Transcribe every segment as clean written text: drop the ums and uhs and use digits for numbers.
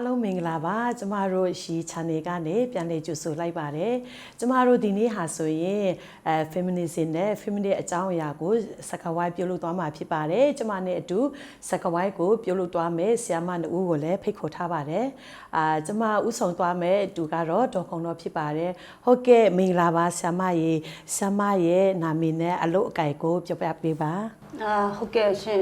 အားလုံးမင်္ဂလာပါကျမတို့ရှီ channel ကနေပြန်လည်ကြိုဆိုလိုက်ပါတယ်ကျမတို့ဒီနေ့ဟာဆိုရင် feminism နဲ့ feminist အကြောင်းအရာကိုစကားဝိုင်းပြုလုပ်သွားမှာဖြစ်ပါတယ်ကျမနဲ့အတူစကားဝိုင်းကိုပြုလုပ်သွားမယ်ဆရာမနှစ်ဦးကိုလည်းဖိတ်ခေါ်ထားပါတယ်ကျမဥဆောင်သွားမယ်သူကတော့ဒေါ်ခုံတော်ဖြစ်ပါတယ်ဟုတ်ကဲ့မင်္ဂလာပါဆရာမရဲ့နာမည်နဲ့အလုပ်အကိုင်ကိုပြောပြပေးပါဟုတ်ကဲ့ရှင်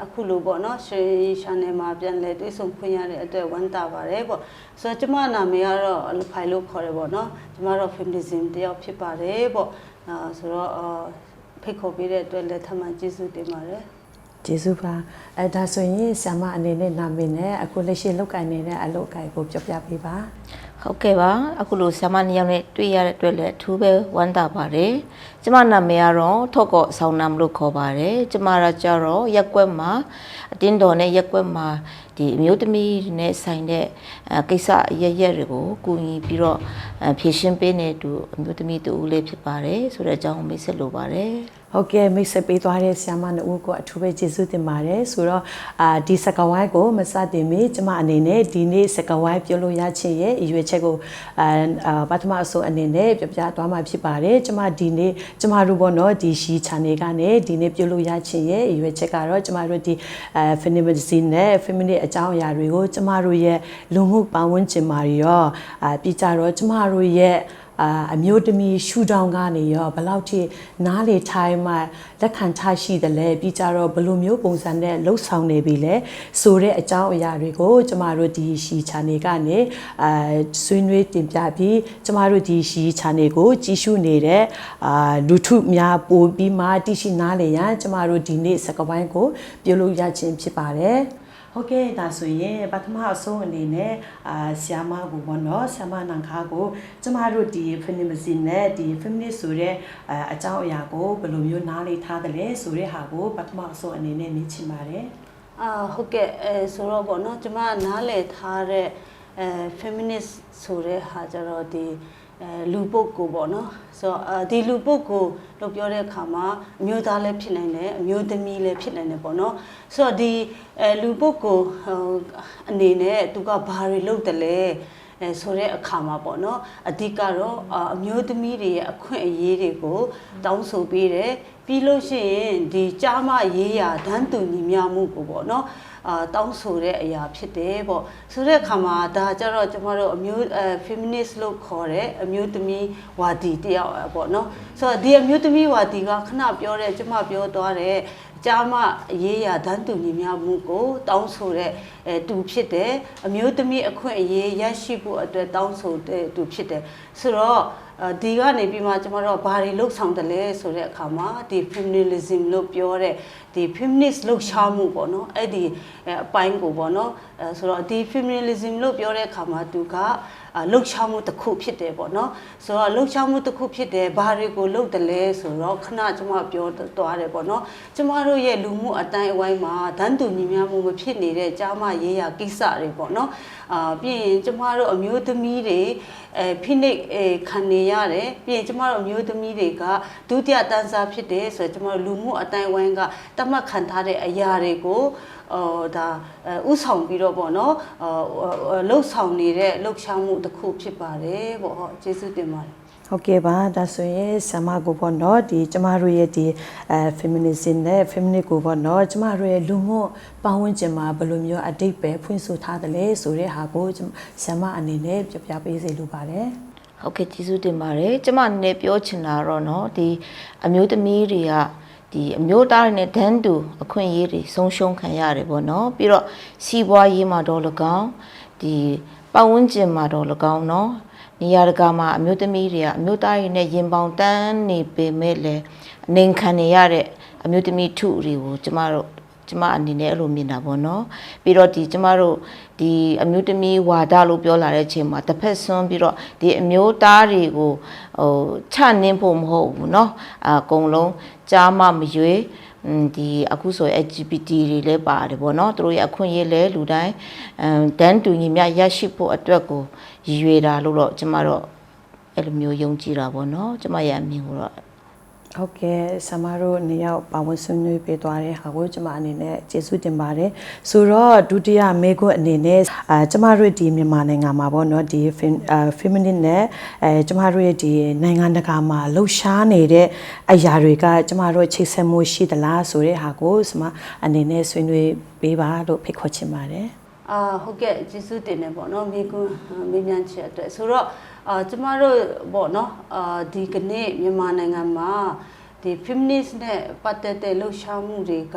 အခုလိုပေါ့နော်ရှင် channel မှာပြန်လဲတွေ့ဆုံခွင့်ရတဲ့အတွက်ဝမ်းသာပါတယ်ပေါ့ဆိုတော့ကျမနာမည်ကတော့အဖိုင်လို့ခေါ်တယ်ပေါ့နော်ကျမတော့ feminism တယောက်ဖြစ်ပါတယ်ပေါ့ဆိုတော့ဖိတ်ခေါ်ပေးတဲ့အတွက်လည်းထပ်မံကျေးဇူးတင်ပါတယ်ကျေးဇူးပါဒါဆိုရင်ဆရာမအနေနဲ့နာမည်နဲ့အခုလက်ရှိလုပ်ကိုင်နေတဲ့အလုပ်အကိုင်ကိုပြောပြပေးပါဟုတ်ကဲ့ပါအခုလိုဆရာမနှစ်ယောက်နဲ့တွေ့ရတဲ့အတွက်လည်းအထူးပဲဝမ်းသာပါတယ်ကျမနာမည်ကတော့ထော့ကော့ဆောင်းနမ်လို့ခေါ်ပါတယ်ကျမကကြတော့ရက်ကွက်မှာအတင်းတော်နဲ့ရက်ကွက်မှာဒီအမျိုးသမီးနဲ့ဆိုင်တဲ့ကိစ္စရရက်တွေကိုကူညီပြီးတော့ဖြည့်ရှင်းပေးနေသူအမျိုးသမီးတူလေးဖြစ်ပါတယ်ဆိုတဲ့အကြောင်းမိတ်ဆက်လိုပါတယ်ဟုတ်ကဲ့မိတ်ဆက်ပေးသွားတဲ့ဆရာမနှစ်ဦးကိုအထူးပဲကျေးဇူးတင်ပါတယ်ဆိုတော့ဒီစကားဝိုင်းကိုမစတင်မီကျမအနေနဲ့ဒီနေ့စကားဝိုင်းပြုလုပ်ရခြင်းရဲ့အရွယ်ချက်ကိုပထမအဆုံးအနေနဲ့ပြပြသွားမှာဖြစ်ပါတယ်ကျမဒီနေ့ကျမတို့ဘောနော်ဒီရှီ channel ကနေဒီနေ့ပြုလုပ်ရခြင်းရဲ့အရွယ်ချက်ကတော့ကျမတို့ဒီfeminism နဲ့ feminist အကြောင်းအရာတွေကိုကျမတို့ရဲ့လူမှုပတ်ဝန်းကျင်မှာရောပြီးကြတော့ကျမတို့ရဲ့အမျိုးသမီးရှူတောင်းကနေရောဘယ်လောက်ထိနားလေထိုင်းမှလက်ခံထားရှိတယ်လဲပြီးကြတော့ဘယ်လိုမျိုးပုံစံနဲ့လှုပ်ဆောင်နေပြီလဲဆိုတဲ့အကြောင်းအရာတွေကိုကျမတို့ဒီရှီ channel ကနေဆွေးနွေးတင်ပြပြီးကျမတို့ဒီရှီ channel ကိုကြည့်ရှုနေတဲ့လူထုများပို့ပြီးမှတရှိနားလေရန်ကျမတို့ဒီနေ့စကားဝိုင်းကိုပြုလုပ်ရခြင်းဖြစ်ပါတယ်ဟုတ်ကဲ့ဒါဆိုရင်ပထမအဆုံးအနေနဲ့ဆရာမကိုပေါ့နော်ဆရာမနန်ခါကိုကျမတို့ဒီ feminism နဲ့ဒီ feminist ဆိုတဲ့အကြောင်းအရာကိုဘယ်လိုမျိုးနားလေထားတယ်လဲဆိုတဲ့ဟာကိုပထမအဆုံးအနေနဲ့မြင်ချင်ပါတယ်ဟုတ်ကဲ့ဆိုတော့ပေါ့နော်ကျမနားလေထားတဲ့feminist ဆိုတဲ့ဟာကြတော့ဒီလူပုဂ္ဂိုလ်ပေါ့နော်ဆိုတော့ဒီလူပုဂ္ဂိုလ်လို့ပြောတဲ့အခါမှာအမျိုးသားလည်းဖြစ်နိုင်တယ်အမျိုးသမီးလည်းဖြစ်နိုင်တယ်ပေါ့နော်ဆိုတော့ဒီလူပုဂ္ဂိုလ်အနေနဲ့သူကဘာတွေလုပ်တယ်လဲဆိုတဲ့အခါမှာပေါ့နော်အဓိကတော့အမျိုးသမီးတွေရဲ့အခွင့်အရေးတွေကိုတောင်းဆိုပေးတယ်ပြီးလို့ရှိရင်ဒီကြားမရေးရာဒန်းတူညီမျှမှုကိုပေါ့နော်တောင်းဆိုတဲ့အရာဖြစ်တယ်ပေါ့ဆိုတဲ့အခါမှာဒါကြတော့ကျမတို့အမျိုးfeminist လို့ခေါ်တဲ့အမျိုးသမီးဝါဒီတယောက်ပေါ့နော်ဆိုတော့ဒီအမျိုးသမီးဝါဒီကခဏပြောတဲ့ကျမပြောသွားတဲ့ကြားမရေးရာဒန်းတူညီမျှမှုကိုတောင်းဆိုတဲ့သူဖြစ်တယ်အမျိုးသမီးအခွင့်အရေးရရှိဖို့အတွက်တောင်းဆိုတဲ့သူဖြစ်တယ်ဆိုတော့ဒီကနေပြီးမှကျွန်တော်တို့ဘာတွေလှုပ်ဆောင်တယ်လဲဆိုတဲ့အခါမှာဒီ feminism လို့ပြောတဲ့ဒီ feminist လှုပ်ရှားမှုပေါ့နော်အဲ့ဒီအပိုင်းကိုပေါ့နော်ဆိုတော့ဒီ feminism လို့ပြောတဲ့အခါမှာသူကလှုပ်ရှားမှုတစ်ခုဖြစ်တယ်ပေါ့နော်ဆိုတော့လှုပ်ရှားမှုတစ်ခုဖြစ်တယ်ဘာတွေကိုလှုပ်တယ်လဲဆိုတော့ခဏကျွန်မပြောသွားတယ်ပေါ့နော်ကျမတို့ရဲ့လူမှုအတိုင်းအဝိုင်းမှာဒန်းတူညီမျှမှုမဖြစ်နေတဲ့ကြားမရေးရာကိစ္စတွေပေါ့နော်ပြီးရင်ကျမတို့အမျိုးသမီးတွေဖိနှိပ်ခံနေရတယ်ပြီးရင်ကျမတို့အမျိုးသမီးတွေကဒုတိယတန်းစားဖြစ်တယ်ဆိုတော့ကျမတို့လူမှုအတိုင်းအဝိုင်းကတတ်မှတ်ခံထားတဲ့အရာတွေကိုဒါဥဆောင်ပြီးတော့ပေါ့နော်လှုပ်ဆောင်နေတဲ့လှုပ်ရှားမှုတစ်ခုဖြစ်ပါတယ်ပေါ့ဟုတ်ကျေးဇူးတင်ပါတယ်ဟုတ်ကဲ့ပါဒါဆိုရင်ဆရာမကိုပေါ့နော်ဒီကျမတို့ရဲ့ဒီfeminism နဲ့ feminist ကိုပေါ့နော်ကျမတို့ရဲ့လူမှုပတ်ဝန်းကျင်မှာဘယ်လိုမျိုးအတိတ်ပဲဖွင့်ဆိုထားတယ်လဲဆိုတဲ့ဟာကိုဆရာမအနေနဲ့ပြပြပေးစေလိုပါတယ်ဟုတ်ကဲ့ကျေးဇူးတင်ပါတယ်ကျမအနေနဲ့ပြောချင်တာတော့เนาะဒီအမျိုးသမီးတွေကဒီအမျိုးသားတွေနဲ့ဒန်းတူအခွင့်အရေးတွေဆုံးရှုံးခံရတယ်ပေါ့နော်ပြီးတော့စီးပွားရေးမှာတော့၎င်းဒီပတ်ဝန်းကျင်မှာတော့၎င်းเนาะနေရာတကာမှာအမျိုးသမီးတွေကအမျိုးသားတွေနဲ့ရင်ပေါင်တန်းနေပေမဲ့လည်းအနေခံနေရတဲ့အမျိုးသမီးထုတွေကိုကျမအနေနဲ့အဲ့လိုမြင်တာပေါ့နော်ပြီးတော့ဒီကျမတို့ဒီအမျိုးသမီးဝါဒလို့ပြောလာတဲ့အချိန်မှာတစ်ဖက်ဆွန်းပြီးတော့ဒီအမျိုးသားတွေကိုချနှင်းဖို့မဟုတ်ဘူးเนาะအကုန်လုံးကြားမမရွေးဒီအခုဆို LGBT တွေလည်းပါတယ်ပေါ့နော်သူတို့ရဲ့အခွင့်အရေးလည်းလူတိုင်းတန်းတူညီမျှရရှိဖို့အတွက်ကိုရည်ရွယ်တာလို့တော့ကျမတို့အဲ့လိုမျိုးယုံကြည်တာပေါ့နော်ကျမရဲ့အမြင်ကိုတော့ ဟုတ်ကဲ့ဆမတို့နေရောက်ပါဝင်ဆွေးနွေးပေးသွားတဲ့ဟာကိုကျမအနေနဲ့ကျေးဇူးတင်ပါတယ်ဆိုတော့ဒုတိယမေခွန်းအနေနဲ့ကျမတို့ဒီမြန်မာနိုင်ငံမှာပေါ့နော်ဒီ feminine နဲ့ကျမတို့ရဲ့ဒီနိုင်ငံတကာမှာလှုပ်ရှားနေတဲ့အရာတွေကကျမတို့ချိတ်ဆက်မှုရှိသလားဆိုတဲ့ဟာကိုဆမအနေနဲ့ဆွေးနွေးပေးပါလို့ဖိတ်ခေါ်ချင်ပါတယ်ဟုတ်ကဲ့ကျေးဇူးတင်နေပေါ့နော်မေကွန်းမေးမြန်းချက်အတွက်ဆိုတော့ကျမတို့ပေါ့နော်ဒီကနေ့မြန်မာနိုင်ငံမှာဒီ feminist နဲ့ပတ်သက်တဲ့လှုပ်ရှားမှုတွေက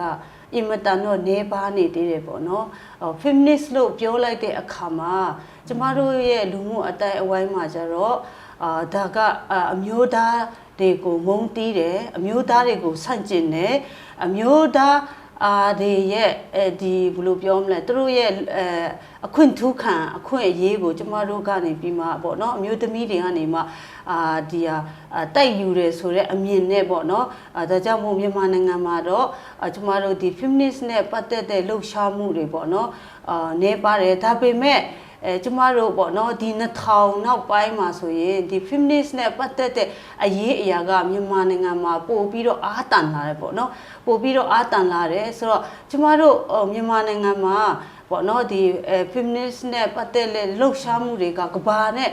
အင်မတန်တော့နေပါနေသေးတယ်ပေါ့နော်feminist လို့ပြောလိုက်တဲ့အခါမှာကျမတို့ရဲ့လူမှုအတိုင်းအဝိုင်းမှာကျတော့ဒါကအမျိုးသားတွေကိုမုန်းတီးတယ်အမျိုးသားတွေကိုဆန့်ကျင်တယ်အမျိုးသားတွေရဲ့ဒီဘယ်လိုပြောမလဲသူတို့ရဲ့အခွင့်ထူးခံအခွင့်အရေးကိုကျမတို့ကနေပြီးမှပေါ့နော်အမျိုးသမီးတွေကနေမှဒီတိုက်ယူတယ်ဆိုတဲ့အမြင်နဲ့ပေါ့နော်ဒါကြောင့်မို့မြန်မာနိုင်ငံမှာတော့ကျမတို့ဒီ feminist နဲ့ပတ်သက်တဲ့လှုပ်ရှားမှုတွေပေါ့နော်နေပါတယ်ဒါပေမဲ့ကျမတို့ပေါ့နော်ဒီ2000နောက်ပိုင်းမှာဆိုရင်ဒီ feminist နဲ့ပတ်သက်တဲ့အရေးအရာကမြန်မာနိုင်ငံမှာပို့ပြီးတော့အားတန်လာတယ်ပေါ့နော်ပို့ပြီးတော့အားတန်လာတယ်ဆိုတော့ကျမတို့မြန်မာနိုင်ငံမှာပေါ့နော်ဒီ feminist နဲ့ပတ်သက်တဲ့လှုပ်ရှားမှုတွေကကမ္ဘာနဲ့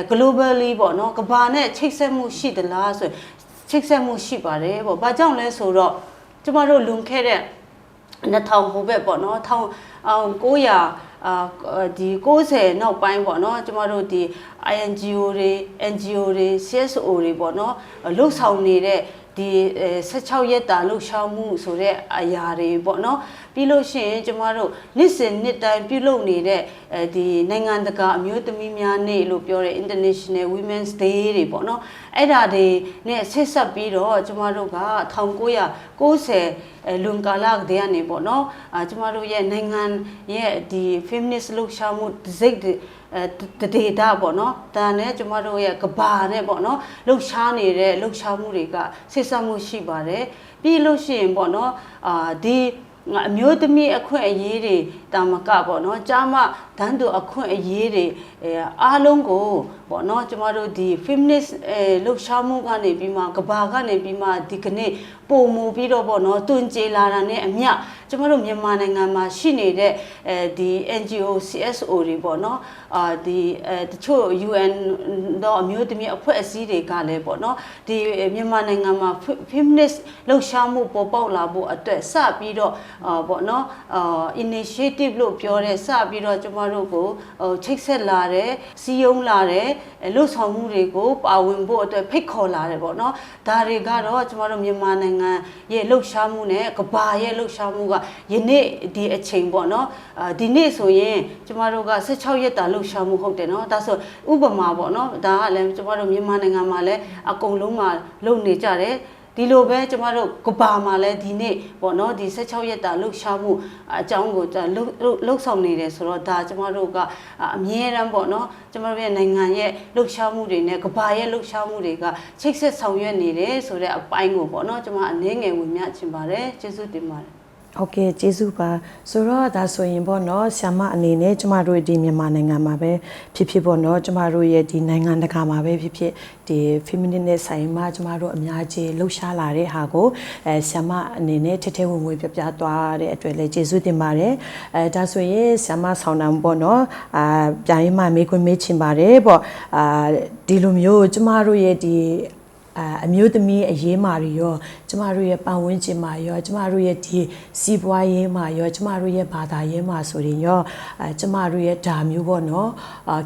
globally ပေါ့နော်ကမ္ဘာနဲ့ချိတ်ဆက်မှုရှိသလားဆိုချိတ်ဆက်မှုရှိပါတယ်ပေါ့ဘာကြောင့်လဲဆိုတော့ကျမတို့လွန်ခဲ့တဲ့2000ဟိုဘက်ပေါ့နော်ဒီ90နောက်ပိုင်းပေါ့နော်ကျမတို့ဒီ INGO တွေ NGO တွေ CSO တွေပေါ့နော်လှုပ်ဆောင်နေတဲ့ဒီ16ရက်တာလှုပ်ရှားမှုဆိုတဲ့အရာတွေပေါ့နော်ပြီးလို့ရှိရင်ကျမတို့နှစ်စဉ်နှစ်တိုင်းပြုလုပ်နေတဲ့ဒီနိုင်ငံတကာအမျိုးသမီးများနေ့လို့ပြောတဲ့ International Women's Day တွေပေါ့နော်အဲ့ဒါတွေနဲ့ဆက်ဆက်ပြီးတော့ကျမတို့က1990လွန်ကာလတည်းကနေပေါ့နော်ကျမတို့ရဲ့နိုင်ငံရဲ့ဒီ feminist လှုပ်ရှားမှုစိတ်ဒေတာပေါ့နော်ဒါနဲ့ကျမတို့ရဲ့ကဘာနဲ့ပေါ့နော်လှုပ်ရှားနေတဲ့လှုပ်ရှားမှုတွေကဆက်ဆက်မှုရှိပါတယ်ပြီးလို့ရှိရင်ပေါ့နော်ဒီအမျိုးသမီးအခွင့်အရေးတွေတာမကပေါ့နော်ကြားမတန်းတူအခွင့်အရေးတွေအားလုံးကိုပေါ့နော်ကျမတို့ဒီ feminist လှုပ်ရှားမှုကနေပြီးမှကဘာကနေပြီးမှဒီကနေ့ပုံမူပြီးတော့ပေါ့နော်တွင်ကျေလာတာနဲ့အမျှကျမတို့မြန်မာနိုင်ငံမှာရှိနေတဲ့ဒီ NGO CSO တွေပေါ့နော်ဒီတချို့ UN တော့အမျိုးသမီးအဖွဲ့အစည်းတွေကလည်းပေါ့နော်ဒီမြန်မာနိုင်ငံမှာ feminist လှုပ်ရှားမှုပေါ်ပေါက်လာဖို့အတွက်စပြီးတော့ပေါ့နော်initiative လို့ပြောတဲ့စပြီးတော့ကျမတို့ကိုချိတ်ဆက်လာတယ်စီယုံလာတယ်လှုပ်ဆောင်မှုတွေကိုပါဝင်ဖို့အတွက်ဖိတ်ခေါ်လာတယ်ပေါ့နော်ဒါတွေကတော့ကျမတို့မြန်မာနိုင်ငံရဲ့လှုပ်ရှားမှုနဲ့ကဘာရဲ့လှုပ်ရှားမှုကယနေ့ဒီအချိန်ပေါ့နော်ဒီနေ့ဆိုရင်ကျမတို့က16ရက်တာလှုပ်ရှားမှုဟုတ်တယ်နော်ဒါဆိုဥပမာပေါ့နော်ဒါကလည်းကျမတို့မြန်မာနိုင်ငံမှာလည်းအကုန်လုံးမှာလုပ်နေကြတယ်ဒီလိုပဲကျမတို့ကဘာမှာလဲဒီနေ့ပေါ့နော်ဒီ16ရက်တာလှုပ်ရှားမှုအကြောင်းကိုလှုပ်ဆောင်နေတယ်ဆိုတော့ဒါကျမတို့ကအမြဲတမ်းပေါ့နော်ကျမတို့ရဲ့နိုင်ငံရဲ့လှုပ်ရှားမှုတွေနဲ့ကဘာရဲ့လှုပ်ရှားမှုတွေကချိတ်ဆက်ဆောင်ရွက်နေတယ်ဆိုတဲ့အပိုင်းကိုပေါ့နော်ကျမအနေငယ်ဝင်မြချင်ပါတယ်ကျေးဇူးတင်ပါတယ်ဟုတ်ကဲ့ကျေးဇူးပါဆိုတော့ဒါဆိုရင်ပေါ့နော်ဆ iam အနေနဲ့ကျမတို့ဒီမြန်မာနိုင်ငံမှာပဲဖြစ်ဖြစ်ပေါ့နော်ကျမတို့ရဲ့ဒီနိုင်ငံတကာမှာပဲဖြစ်ဖြစ်ဒီ feminine နဲ့ဆိုင်မှာကျမတို့အများကြီးလှုပ်ရှားလာတဲ့ဟာကိုဆ iam အနေနဲ့ထထဝင်ဝင်ပြပြသွားတဲ့အတွက်လည်းကျေးဇူးတင်ပါတယ်ဒါဆိုရင်ဆ iam ဆောင်းတံပေါ့နော်ပြန်ရင်မှမေးခွန်းမေးချင်ပါတယ်ပေါ့ဒီလိုမျိုးကျမတို့ရဲ့ဒီအမျိုးသမီးအရေးမာတွေရောကျမတို့ရဲ့ပတ်ဝန်းကျင်မှာရောကျမတို့ရဲ့ဒီစီးပွားရေးမှာရောကျမတို့ရဲ့ဘာသာရေးမှာဆိုရင်ရောကျမတို့ရဲ့ဓာမျိုးပေါ့နော်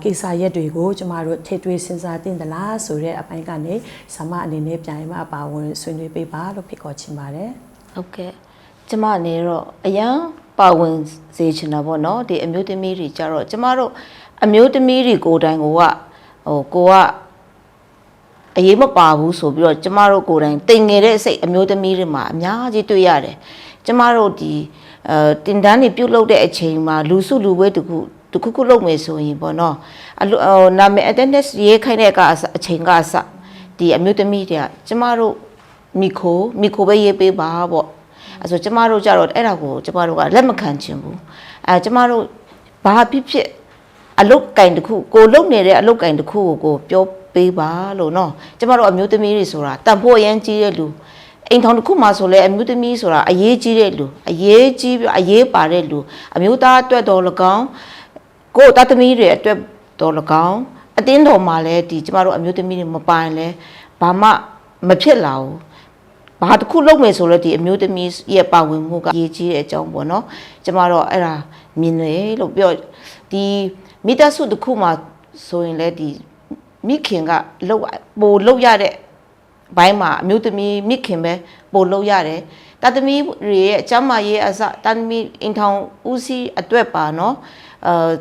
ကိစ္စရက်တွေကိုကျမတို့ထိတွေ့စဉ်းစားတင်သလားဆိုတဲ့အပိုင်းကနေဆ iam အနေနဲ့ပြန်ရင်မှပါဝင်ဆွေးနွေးပေးပါလို့ဖိတ်ခေါ်ချင်ပါတယ်ဟုတ်ကဲ့ကျမအနေတော့အရန်ပါဝင်စေချင်တာပေါ့နော်ဒီအမျိုးသမီးတွေကြတော့ကျမတို့အမျိုးသမီးတွေကိုယ်တိုင်ကိုကအရေးမပါဘူးဆိုပြီးတော့ကျမတို့ကိုယ်တိုင်တိမ်ငယ်တဲ့အစိတ်အမျိုးသမီးတွေမှာအများကြီးတွေ့ရတယ်ကျမတို့ဒီတင်တန်းတွေပြုတ်လုတဲ့အချိန်မှာလူစုလူဝဲတခုလုပ်မယ်ဆိုရင်ပေါ့နော်နာမည် attendance ရေးခိုင်းတဲ့ကအချိန်ကအစဒီအမျိုးသမီးတွေကကျမတို့မိခိုပဲရေးပေးပါပေါ့အဲဆိုကျမတို့ကြတော့အဲ့ဒါကိုကျမတို့ကလက်မခံချင်ဘူးကျမတို့ဘာဖြစ်အလုတ်ကင်တစ်ခုကိုလုတ်နေတဲ့အလုတ်ကင်တစ်ခုကို ပေးပါလို့နော်ကျမတို့အမျိုးသမီးတွေဆိုတာတန်ဖို့အရင်ကြီးတဲ့လူအိမ်ထောင်တစ်ခုမှာဆိုလဲအမျိုးသမီးဆိုတာအရေးကြီးတဲ့လူအရေးကြီးပြီးအရေးပါတဲ့လူအမျိုးသားအတွက်တော်၎င်းကိုယ်သားသမီးတွေအတွက်တော်၎င်းအတင်းတော်မှာလဲဒီကျမတို့အမျိုးသမီးတွေမပိုင်လဲဘာမှမဖြစ်လာဘူးဘာတစ်ခုလုပ်မယ်ဆိုလဲဒီအမျိုးသမီးရဲ့ပါဝင်မှုကအရေးကြီးတဲ့အကြောင်းပေါ့နော်ကျမတို့အဲ့ဒါမြင်တယ်လို့ပြောဒီမိသားစုတစ်ခုမှာဆိုရင်လဲဒီမိခင်ကပို့လုပ်ရတဲ့ဘိုင်းမှာအမျိုးသမီးမိခင်ပဲပို့လုပ်ရတယ်တာသမီးတွေရဲ့အကျမရေးအစတာသမီးအင်ထောင်ဦးစီးအတွက်ပါနော်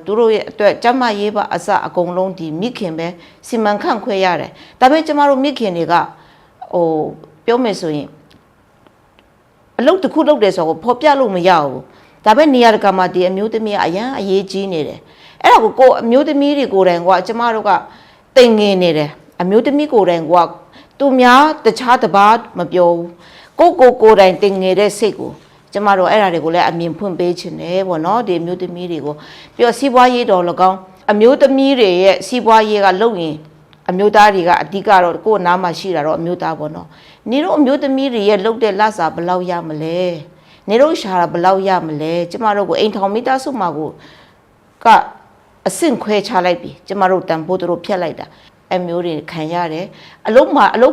သူတို့ရဲ့အတွက်ကျမရေးပါအစအကုန်လုံးဒီမိခင်ပဲစီမံခန့်ခွဲရတယ်ဒါပေမဲ့ကျမတို့မိခင်တွေကပြောမယ်ဆိုရင်အလုပ်တစ်ခုလုပ်တယ်ဆိုတော့ဖော်ပြလို့မရဘူးဒါပေမဲ့နေရာတကာမှာဒီအမျိုးသမီးကအရန်အရေးကြီးနေတယ်အဲ့ဒါကိုအမျိုးသမီးတွေကိုယ်တိုင်ကကျမတို့ကတိမ်ငင်နေတယ်အမျိုးသမီးကိုယ်တိုင်ကသူများတခြားတစ်ပါးမပြောဘူးကိုယ်တိုင်တိမ်ငင်တဲ့စိတ်ကိုကျမတို့အဲ့ဒါတွေကိုလည်းအမြင်ဖွင့်ပေးခြင်းတယ်ပေါ့နော်ဒီအမျိုးသမီးတွေကိုပြီးတော့စီးပွားရေးတော်၎င်းအမျိုးသမီးတွေရဲ့စီးပွားရေးကလုပ်ရင်အမျိုးသားတွေကအဓိကတော့ကိုယ်နားမှာရှိတာတော့အမျိုးသားပေါ့နော်နေတို့အမျိုးသမီးတွေရဲ့လုပ်တဲ့လစာဘယ်လောက်ရမလဲနေတို့ရှာတာဘယ်လောက်ရမလဲကျမတို့ကိုအိမ်ထောင်မိသားစုမှာကအဆင့်ခွဲချလိုက်ပြီကျမတို့တန်ဖိုးတို့ဖြတ်လိုက်တာအမျိုးတွေခံရတယ်အလုပ်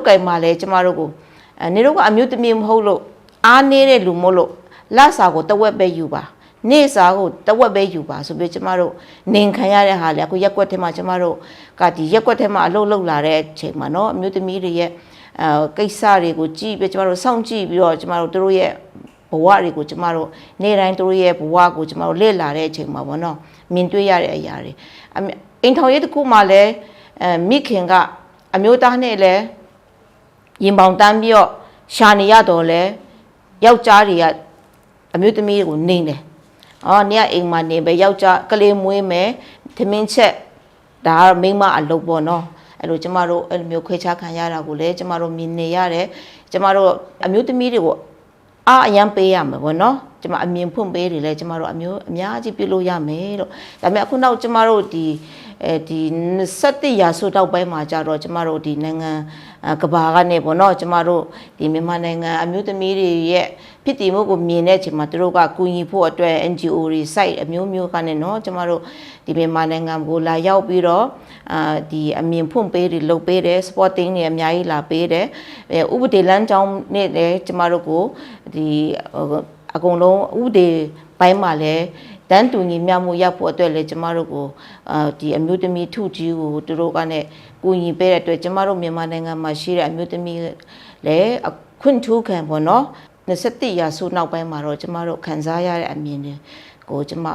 ကင်မှာလဲကျမတို့ကိုနေတို့ကအမျိုးသမီးမဟုတ်လို့အားနေတဲ့လူမို့လို့လစာကိုတဝက်ပဲယူပါနေစာကိုတဝက်ပဲယူပါဆိုပြီးကျမတို့နေခံရတဲ့ဟာလေအခုရက်ကွက်ထဲမှာကျမတို့ကဒီရက်ကွက်ထဲမှာအလုပ်လုပ်လာတဲ့အချိန်မှာเนาะအမျိုးသမီးတွေရဲ့ကိစ္စတွေကိုကြည့်ပြီးကျမတို့စောင့်ကြည့်ပြီးတော့ကျမတို့တို့ရဲ့ဘဝတွေကိုကျမတို့နေ့တိုင်းတို့ရဲ့ဘဝကိုကျမတို့လေ့လာတဲ့အချိန်မှာပေါ့နော်မြင်တွေ့ရတဲ့အရာတွေအိမ်ထောင်ရေးတစ်ခုမှလည်းမိခင်ကအမျိုးသားနဲ့လည်းရင်ပေါင်တန်းပြီးတော့ရှာနေရတော့လဲယောက်ျားတွေကအမျိုးသမီးကိုနေတယ်နေရအိမ်မှာနေပဲယောက်ျားကလေးမွေးမယ်သမင်းချက်ဒါကတော့မိန်းမအလုပ်ပေါ့နော်အဲ့လိုကျမတို့အဲ့လိုမျိုးခွဲခြားခံရတာကိုလည်းကျမတို့မြင်နေရတယ်ကျမတို့အမျိုးသမီးတွေကိုအရန်ပေးရမယ်ပေါ့နော်ကျမအမြင်ဖွင့်ပေးတယ်လေကျမတို့အများကြီးပြုလို့ရမယ်လို့ဒါပေမဲ့အခုနောက်ကျမတို့ဒီ17ရာစုတောက်ပိုင်းမှာကြတော့ကျမတို့ဒီနိုင်ငံကဘာကနေပေါ့နော်ကျမတို့ဒီမြန်မာနိုင်ငံအမျိုးသမီးတွေရဲ့ဖြစ်တည်မှုကိုမြင်တဲ့အချိန်မှာသူတို့ကကူညီဖို့အတွက် NGO တွေ site အမျိုးမျိုးကနေနော်ကျမတို့ဒီမြန်မာနိုင်ငံကိုလာရောက်ပြီးတော့ဒီအမြင်ဖွင့်ပေးတွေလုပ်ပေးတယ် supporting တွေအများကြီးလာပေးတယ်ဥပဒေလမ်းကြောင်းနဲ့လည်းကျမတို့ကိုဒီအကုန်လုံးဥပဒေပိုင်းမှာလည်းတန်းတူညီမျှမှုရောက်ဖို့အတွက်လည်းကျမတို့ကိုဒီအမျိုးသမီးထုကြီးကိုသူတို့ကလည်းကူညီပေးတဲ့အတွက်ကျမတို့မြန်မာနိုင်ငံမှာရှိတဲ့အမျိုးသမီးလည်းခွင့်ထူးခံပေါ့နော်27ရာစုနောက်ပိုင်းမှာတော့ကျမတို့ခံစားရတဲ့အမြင်တွေကိုကျမ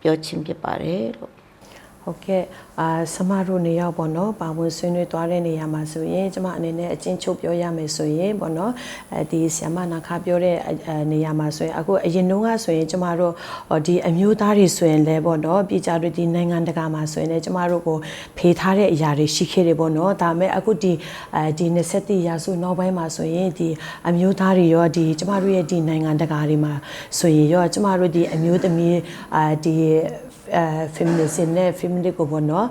ပြောချင်းဖြစ်ပါတယ်လို့ဟုတ်ကဲ့ဆမတို့နေရောက်ပေါ့နော်ပါဝင်ဆွေးနွေးသွားတဲ့နေရာမှာဆိုရင်ကျမအနေနဲ့အချင်းချုပ်ပြောရမယ်ဆိုရင်ပေါ့နော်ဒီဆ iam နာခပြောတဲ့နေရာမှာဆိုရင်အခုအရင်တုန်းကဆိုရင်ကျမတို့ဒီအမျိုးသားတွေဆိုရင်လည်းပေါ့နော်ပြည်ကြတို့ဒီနိုင်ငံတကာမှာဆိုရင်လည်းကျမတို့ကိုဖေးထားတဲ့အရာတွေရှိခဲ့တယ်ပေါ့နော်ဒါပေမဲ့အခုဒီ27ရာစုနောက်ပိုင်းမှာဆိုရင်ဒီအမျိုးသားတွေရောဒီကျမတို့ရဲ့ဒီနိုင်ငံတကာတွေမှာဆိုရင်ရောကျမတို့ဒီအမျိုးသမီးဒီ feminism နဲ့ feminist ကိုပေါ့နော်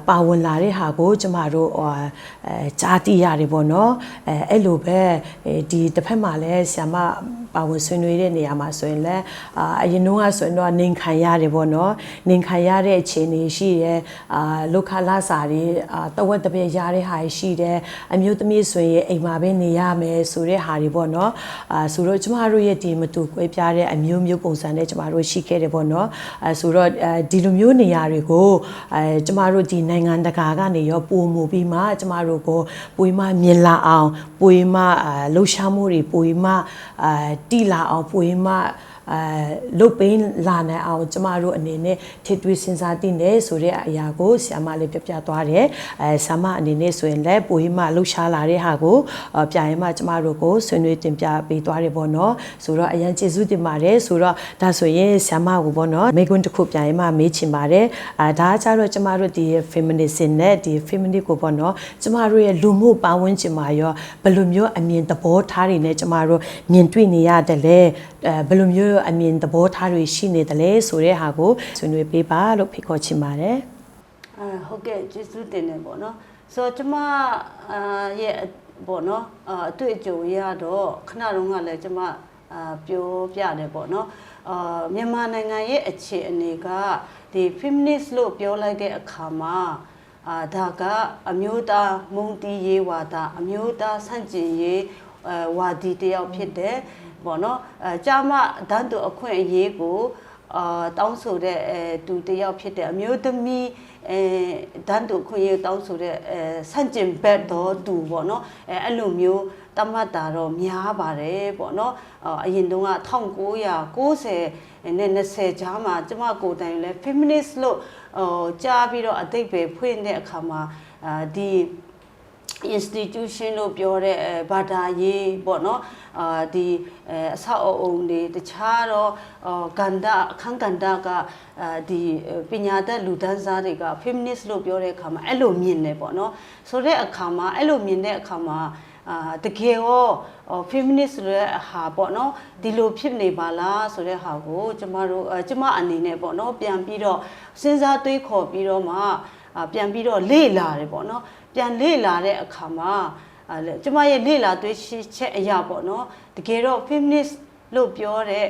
ပါဝင်လာတဲ့ဟာကိုကျမတို့ကြားသိရတယ်ပေါ့နော်အဲ့လိုပဲဒီတစ်ဖက်မှာလည်းဆ iam ပါဝင်ဆွေးနွေးတဲ့နေရာမှာဆိုရင်လည်းအရင်တော့ဆိုရင်တော့နေခံရတယ်ပေါ့နော်နေခံရတဲ့အခြေအနေရှိတယ်လုခလာစာတွေတဝက်တစ်ပြည့်ရတဲ့ဟာရှိတယ်အမျိုးသမီးဆိုရင်အိမ်မှာပဲနေရမယ်ဆိုတဲ့ဟာတွေပေါ့နော်ဆိုတော့ကျမတို့ရဲ့ဒီမတူကွဲပြားတဲ့အမျိုးမျိုးပုံစံနဲ့ကျမတို့ရှိခဲ့တယ်ပေါ့နော်ဆိုတော့ဒီလိုမျိုးနေရာတွေကိုကျမတို့ဒီနိုင်ငံတကာကနေရောပုံမူပြီးမှကျမတို့ကိုပွေမမြင်လာအောင်ပွေမလှူရှားမှုတွေပွေမတိလာအောင်ပွေမလုတ်ပင်းလာနိုင်အောင်ကျမတို့အနေနဲ့ထည့်သွင်းစဉ်းစားသင့်တယ်ဆိုတဲ့အရာကိုဆ iam လေးပြသွားတယ်ဆ iam အနေနဲ့ဆိုရင်လည်းပွေမလှူရှားလာတဲ့ဟာကိုပြရင်မှကျမတို့ကိုဆွေးနွေးတင်ပြပေးသွားတယ်ပေါ့နော်ဆိုတော့အရင်ကျေးဇူးတင်ပါတယ်ဆိုတော့ဒါဆိုရင်ဆ iam ကိုပေါ့နော်မိကွန်းတစ်ခုပြရင်မှမေးချင်ပါတယ်ဒါကကြတော့ကျမတို့ဒီ feminism နဲ့ဒီ feminist ကိုပေါ့နော်ကျမတို့ရဲ့လူမှုပါဝင်ခြင်းမှာရောဘယ်လိုမျိုးအမြင်သဘောထားတွေနဲ့ကျမတို့မြင်တွေ့နေရတယ်လဲဘယ်လိုမျိုးအမြင်သဘောထားတွေရှိနေတယ်လဲဆိုတဲ့ဟာကိုဆွေးနွေးပေးပါလို့ဖိတ်ခေါ်ချင်ပါတယ်ဟုတ်ကဲ့ကျေးဇူးတင်တယ်ပေါ့နော် ဆိုကျမရဲ့ပေါ့နော်အတွေ့အကြုံရတော့ခဏတုန်းကလည်းကျမပြောပြတယ်ပေါ့နော်မြန်မာနိုင်ငံရဲ့အခြေအနေကဒီ feminist လို့ပြောလိုက်တဲ့အခါမှာဒါကအမျိုးသားမုံတီးရေးဝါဒအမျိုးသားဆန့်ကျင်ရေးဝါဒီတယောက်ဖြစ်တယ်ပေါ့နော်ကြာမတန်းတူအခွင့်အရေးကိုတောင်းဆိုတဲ့သူတယောက်ဖြစ်တဲ့အမျိုးသမီးတန်းတူခွင့်ရတောင်းဆိုတဲ့ဆန့်ကျင်ဘက်တော်သူပေါ့နော်အဲ့လိုမျိုးတမတ်တာတော့များပါတယ်ပေါ့နော်အရင်တုန်းက1990နဲ့20ကြားမှာကျမကိုယ်တိုင်လဲ feminist လို့ကြားပြီးတော့အတိတ်ပဲဖွင့်တဲ့အခါမှာဒီ institution လို့ပြောတဲ့ဘာသာရေးပေါ့နော်ဒီအဆောက်အအုံတွေတခြားတော့ကန္တာအခန်းကန္တာကဒီပညာတတ်လူတန်းစားတွေက feminist လို့ပြောတဲ့အခါမှာအဲ့လိုမြင်တယ်ပေါ့နော်ဆိုတဲ့အခါမှာအဲ့လိုမြင်တဲ့အခါမှာတကယ်ရောfeminist ဆိုတဲ့ဟာပေါ့နော်ဒီလိုဖြစ်နေပါလားဆိုတဲ့ဟာကိုကျမအနေနဲ့ပေါ့နော်ပြန်ပြီးတော့စဉ်းစားတွေးခေါ်ပြီးတော့မှပြန်ပြီးတော့လေ့လာတယ်ပေါ့နော်ပြန်လေ့လာတဲ့အခါမှာကျမရဲ့လေ့လာတွေးရှိချက်အရာပေါ့နော်တကယ်တော့ feminist လို့ပြောတဲ့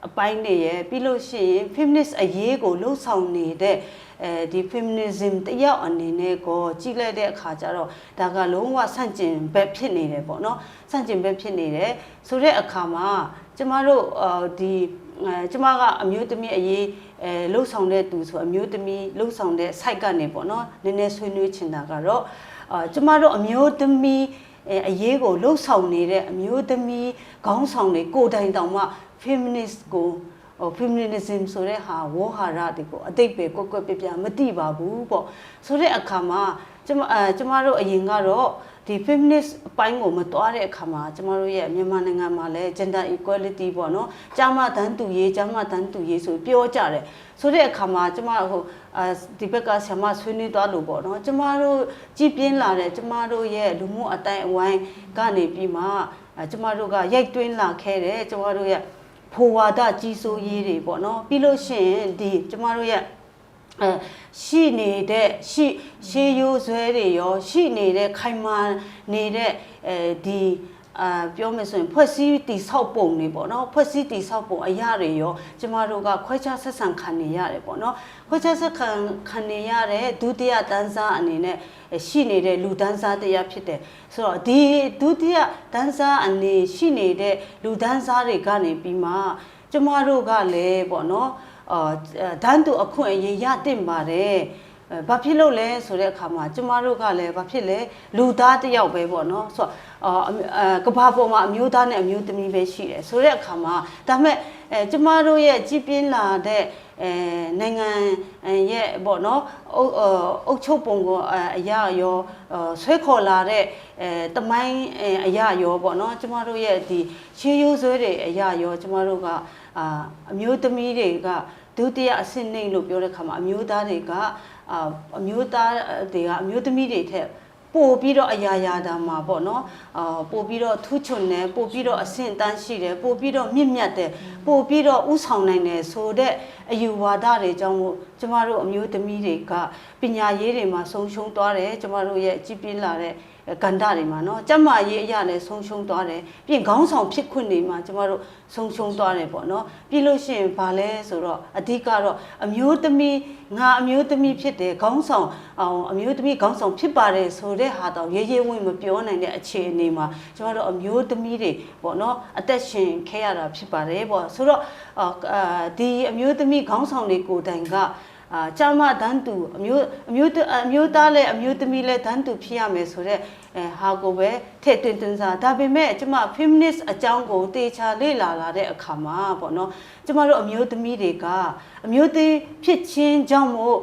အပိုင်းတွေရပြီးလို့ရှိရင် feminist အရေးကိုလှုပ်ဆောင်နေတဲ့ဒီ feminism တယောက်အနေနဲ့ကိုကြည့်လိုက်တဲ့အခါကျတော့ဒါကလုံးဝဆန့်ကျင်ဘက်ဖြစ်နေတယ်ပေါ့နော်ဆန့်ကျင်ဘက်ဖြစ်နေတယ်ဆိုတဲ့အခါမှာကျမတို့ကျမကအမျိုးသမီးအရေးလှုပ်ဆောင်တဲ့သူဆိုအမျိုးသမီးလှုပ်ဆောင်တဲ့ site ကနေပေါ့နော်နည်းနည်းဆွေးနွေးချင်တာကတော့ကျမတို့အမျိုးသမီးအရေးကိုလှုပ်ဆောင်နေတဲ့အမျိုးသမီးခေါင်းဆောင်တွေကိုယ်တိုင်တောင်မှ feminist ကိုfeminism ဆိုတဲ့ဟာဝေါ်ဟာရတွေကိုအတိတ်ပဲကွက်ကွက်ပြပြမသိပါဘူးပေါ့ဆိုတဲ့အခါမှာကျမတို့အရင်ကတော့ဒီ feminist အပိုင်းကိုမတွားတဲ့အခါမှာကျမတို့ရဲ့မြန်မာနိုင်ငံမှာလည်း gender equality ပေါ့နော်ကျမတန်းတူရေးဆိုပြောကြတယ်ဆိုတဲ့အခါမှာကျမဒီဘက်ကဆရာမဆွေးနွေးသွားလို့ပေါ့နော်ကျမတို့ကြည်ပြင်းလာတဲ့ကျမတို့ရဲ့လူမှုအတိုင်းအဝိုင်းကနေပြီးမှကျမတို့ကရိုက်တွင်းလာခဲ့တယ်ကျမတို့ရဲ့ဖိုဝါဒကြီးစိုးရေးတွေပေါ့နော်ပြီးလို့ရှိရင်ဒီကျမတို့ရဲ့ရှိနေတဲ့ရှေးရိုးဆွဲတွေရောရှိနေတဲ့ခိုင်မာနေတဲ့ဒီပြောမယ်ဆိုရင်ဖွဲ့စည်းတည်ဆောက်ပုံတွေပေါ့နော်ဖွဲ့စည်းတည်ဆောက်ပုံအရာတွေရောကျမတို့ကခွဲခြားဆက်ဆံခံနေရတယ်ပေါ့နော်ခွဲခြားဆက်ခံနေရတဲ့ဒုတိယတန်းစားအနေနဲ့ရှိနေတဲ့လူတန်းစားတရားဖြစ်တယ်ဆိုတော့ဒီဒုတိယတန်းစားအနေရှိနေတဲ့လူတန်းစားတွေကနေပြီးမှကျမတို့ကလည်းပေါ့နော်ဒန်းတူအခွင့်အရေးရတင်ပါတယ်ဘာဖြစ်လို့လဲဆိုတဲ့အခါမှာကျမတို့ကလည်းဘာဖြစ်လဲလူသားတစ်ယောက်ပဲပေါ့နော်ဆိုတော့ကဘာပေါ်မှာအမျိုးသားနဲ့အမျိုးသမီးပဲရှိတယ်ဆိုတဲ့အခါမှာဒါပေမဲ့ကျမတို့ရဲ့ကြည်ပြင်းလာတဲ့နိုင်ငံရဲ့ပေါ့နော်အုပ်ချုပ်ပုံကအရာရောဆွဲခေါ်လာတဲ့တမိုင်းအရာရောပေါ့နော်ကျမတို့ရဲ့ဒီရှေးရိုးဆွဲတွေအရာရောကျမတို့ကအမျိုးသမီးတွေကဒုတိယအဆင့်နှိမ့်လို့ပြောတဲ့ခါမှာအမျိုးသားတွေကအမျိုးသမီးတွေထက်ပို့ပြီးတော့အရာရာတာမှာပေါ့နော်ပို့ပြီးတော့ထူးချွန်တယ်ပို့ပြီးတော့အဆင့်တန်းရှိတယ်ပို့ပြီးတော့မြင့်မြတ်တယ်ပို့ပြီးတော့ဥဆောင်နိုင်တယ်ဆိုတဲ့အယူဝါဒတွေကြောင့်မို့ကျမတို့အမျိုးသမီးတွေကပညာရေးတွေမှာဆုံးရှုံးသွားတယ်ကျမတို့ရဲ့ကြည်ပြင်းလာတဲ့ကန္တာတွေမှာเนาะကျမရေးအရာလည်းဆုံးရှုံးသွားတယ်ပြီးရင်ခေါင်းဆောင်ဖြစ်ခွင့်တွေမှာကျမတို့ဆုံးရှုံးသွားတယ်ပေါ့เนาะပြီးလို့ရှိရင်ဘာလဲဆိုတော့အဓိကတော့အမျိုးသမီးဖြစ်တယ်ခေါင်းဆောင်အမျိုးသမီးခေါင်းဆောင်ဖြစ်ပါတယ်ဆိုတဲ့ဟာတော့ရေးရေးဝင်မပြောနိုင်တဲ့အခြေအနေမှာကျမတို့အမျိုးသမီးတွေပေါ့เนาะအသက်ရှင်ခဲ့ရတာဖြစ်ပါတယ်ပေါ့ဆိုတော့ဒီအမျိုးသမီးခေါင်းဆောင်တွေကိုယ်တိုင်ကကျမတန်းတူအမျိုးသားလည်းအမျိုးသမီးလည်းတန်းတူဖြစ်ရမယ်ဆိုတော့ဟာကိုပဲထည့်သွင်းစားဒါပေမဲ့ကျမ feminist အကြောင်းကိုတေချာလေ့လာလာတဲ့အခါမှာပေါ့နော်ကျမတို့အမျိုးသမီးတွေကအမျိုးသမီးဖြစ်ခြင်းကြောင့်မို့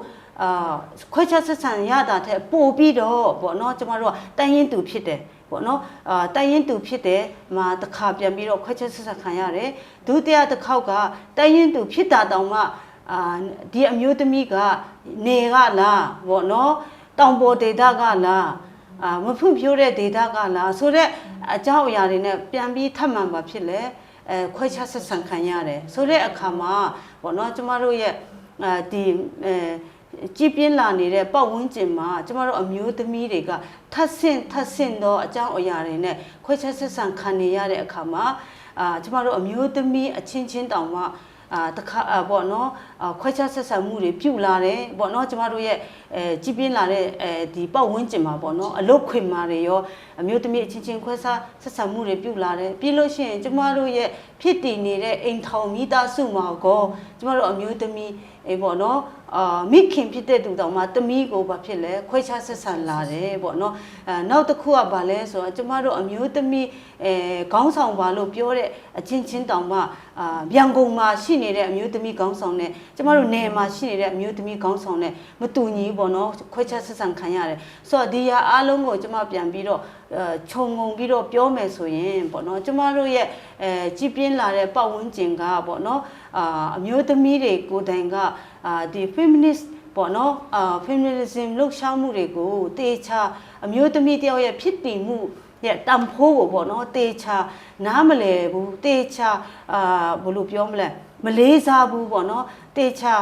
ခွဲခြားဆက်ဆံရတာတဲ့ပို့ပြီးတော့ပေါ့နော်ကျမတို့ကတိုင်းရင်းသူဖြစ်တယ်ပေါ့နော်တိုင်းရင်းသူဖြစ်တယ်မှာတစ်ခါပြန်ပြီးတော့ခွဲခြားဆက်ဆံခံရတယ်ဒုတိယတစ်ခေါက်ကတိုင်းရင်းသူဖြစ်တာတောင်မှဒီအမျိုးသမီးကနေကလားပေါ့နော်တောင်ပေါ်ဒေသကလားမဖွံ့ဖြိုးတဲ့ဒေသကလားဆိုတော့အကြောင်းအရာတွေနဲ့ပြန်ပြီးထပ်မှန်ပါဖြစ်လေခွဲခြားဆက်ဆံခံရတယ်ဆိုတဲ့အခါမှာပေါ့နော်ကျမတို့ရဲ့ဒီ ကြည်ပြင်းလာနေတဲ့ပတ်ဝန်းကျင်မှာကျမတို့အမျိုးသမီးတွေကထပ်ဆင့်သောအကြောင်းအရာတွေနဲ့ခွဲခြားဆက်ဆံခံနေရတဲ့အခါမှာကျမတို့အမျိုးသမီးအချင်းချင်းတောင်မှတခါပေါ့နော်ခွဲခြားဆက်ဆံမှုတွေပြုလာတယ်ပေါ့နော်ကျမတို့ရဲ့ကြည်ပြင်းလာတဲ့ဒီပတ်ဝန်းကျင်မှာပေါ့နော်အလုတ်ခွင်မာတွေရောအမျိုးသမီးအချင်းချင်းခွဲခြားဆက်ဆံမှုတွေပြုလာတယ်ပြီးလို့ရှိရင်ကျမတို့ရဲ့ဖြစ်တည်နေတဲ့အိမ်ထောင်မိသားစုမှာကောကျမတို့အမျိုးသမီးပေါ့နော်မိခင်ဖြစ်တဲ့သူတောင်မှတမီးကိုဘာဖြစ်လဲခွဲခြားဆက်ဆံလာတယ်ပေါ့နော်နောက်တစ်ခုကဘာလဲဆိုတော့ကျမတို့အမျိုးသမီးခေါင်းဆောင်ပါလို့ပြောတဲ့အချင်းချင်းတောင်မှပြန်ကုန်မှာရှိနေတဲ့အမျိုးသမီးခေါင်းဆောင်နဲ့ကျမတို့နယ်မှာရှိနေတဲ့အမျိုးသမီးခေါင်းဆောင်နဲ့မတူညီပေါ့နော်ခွဲခြားဆက်ဆံခံရတယ်ဆိုတော့ဒီဟာအားလုံးကိုကျမပြန်ပြီးတော့ခြုံငုံပြီးတော့ပြောမယ်ဆိုရင်ပေါ့နော်ကျမတို့ရဲ့ကြည်ပြင်းလာတဲ့ပတ်ဝန်းကျင်ကပေါ့နော်အမျိုးသမီးတွေကိုယ်တိုင်ကဒီ feminist ပေါ့နော်feminism လှုပ်ရှားမှုတွေကိုတေချာအမျိုးသမီးတယောက်ရဲ့ဖြစ်တည်မှုရဲ့တန်ဖိုးကိုပေါ့နော်တေချာနားမလဲဘူးတေချာဘယ်လိုပြောမလဲမလေးစားဘူးပေါ့နော်တေချာ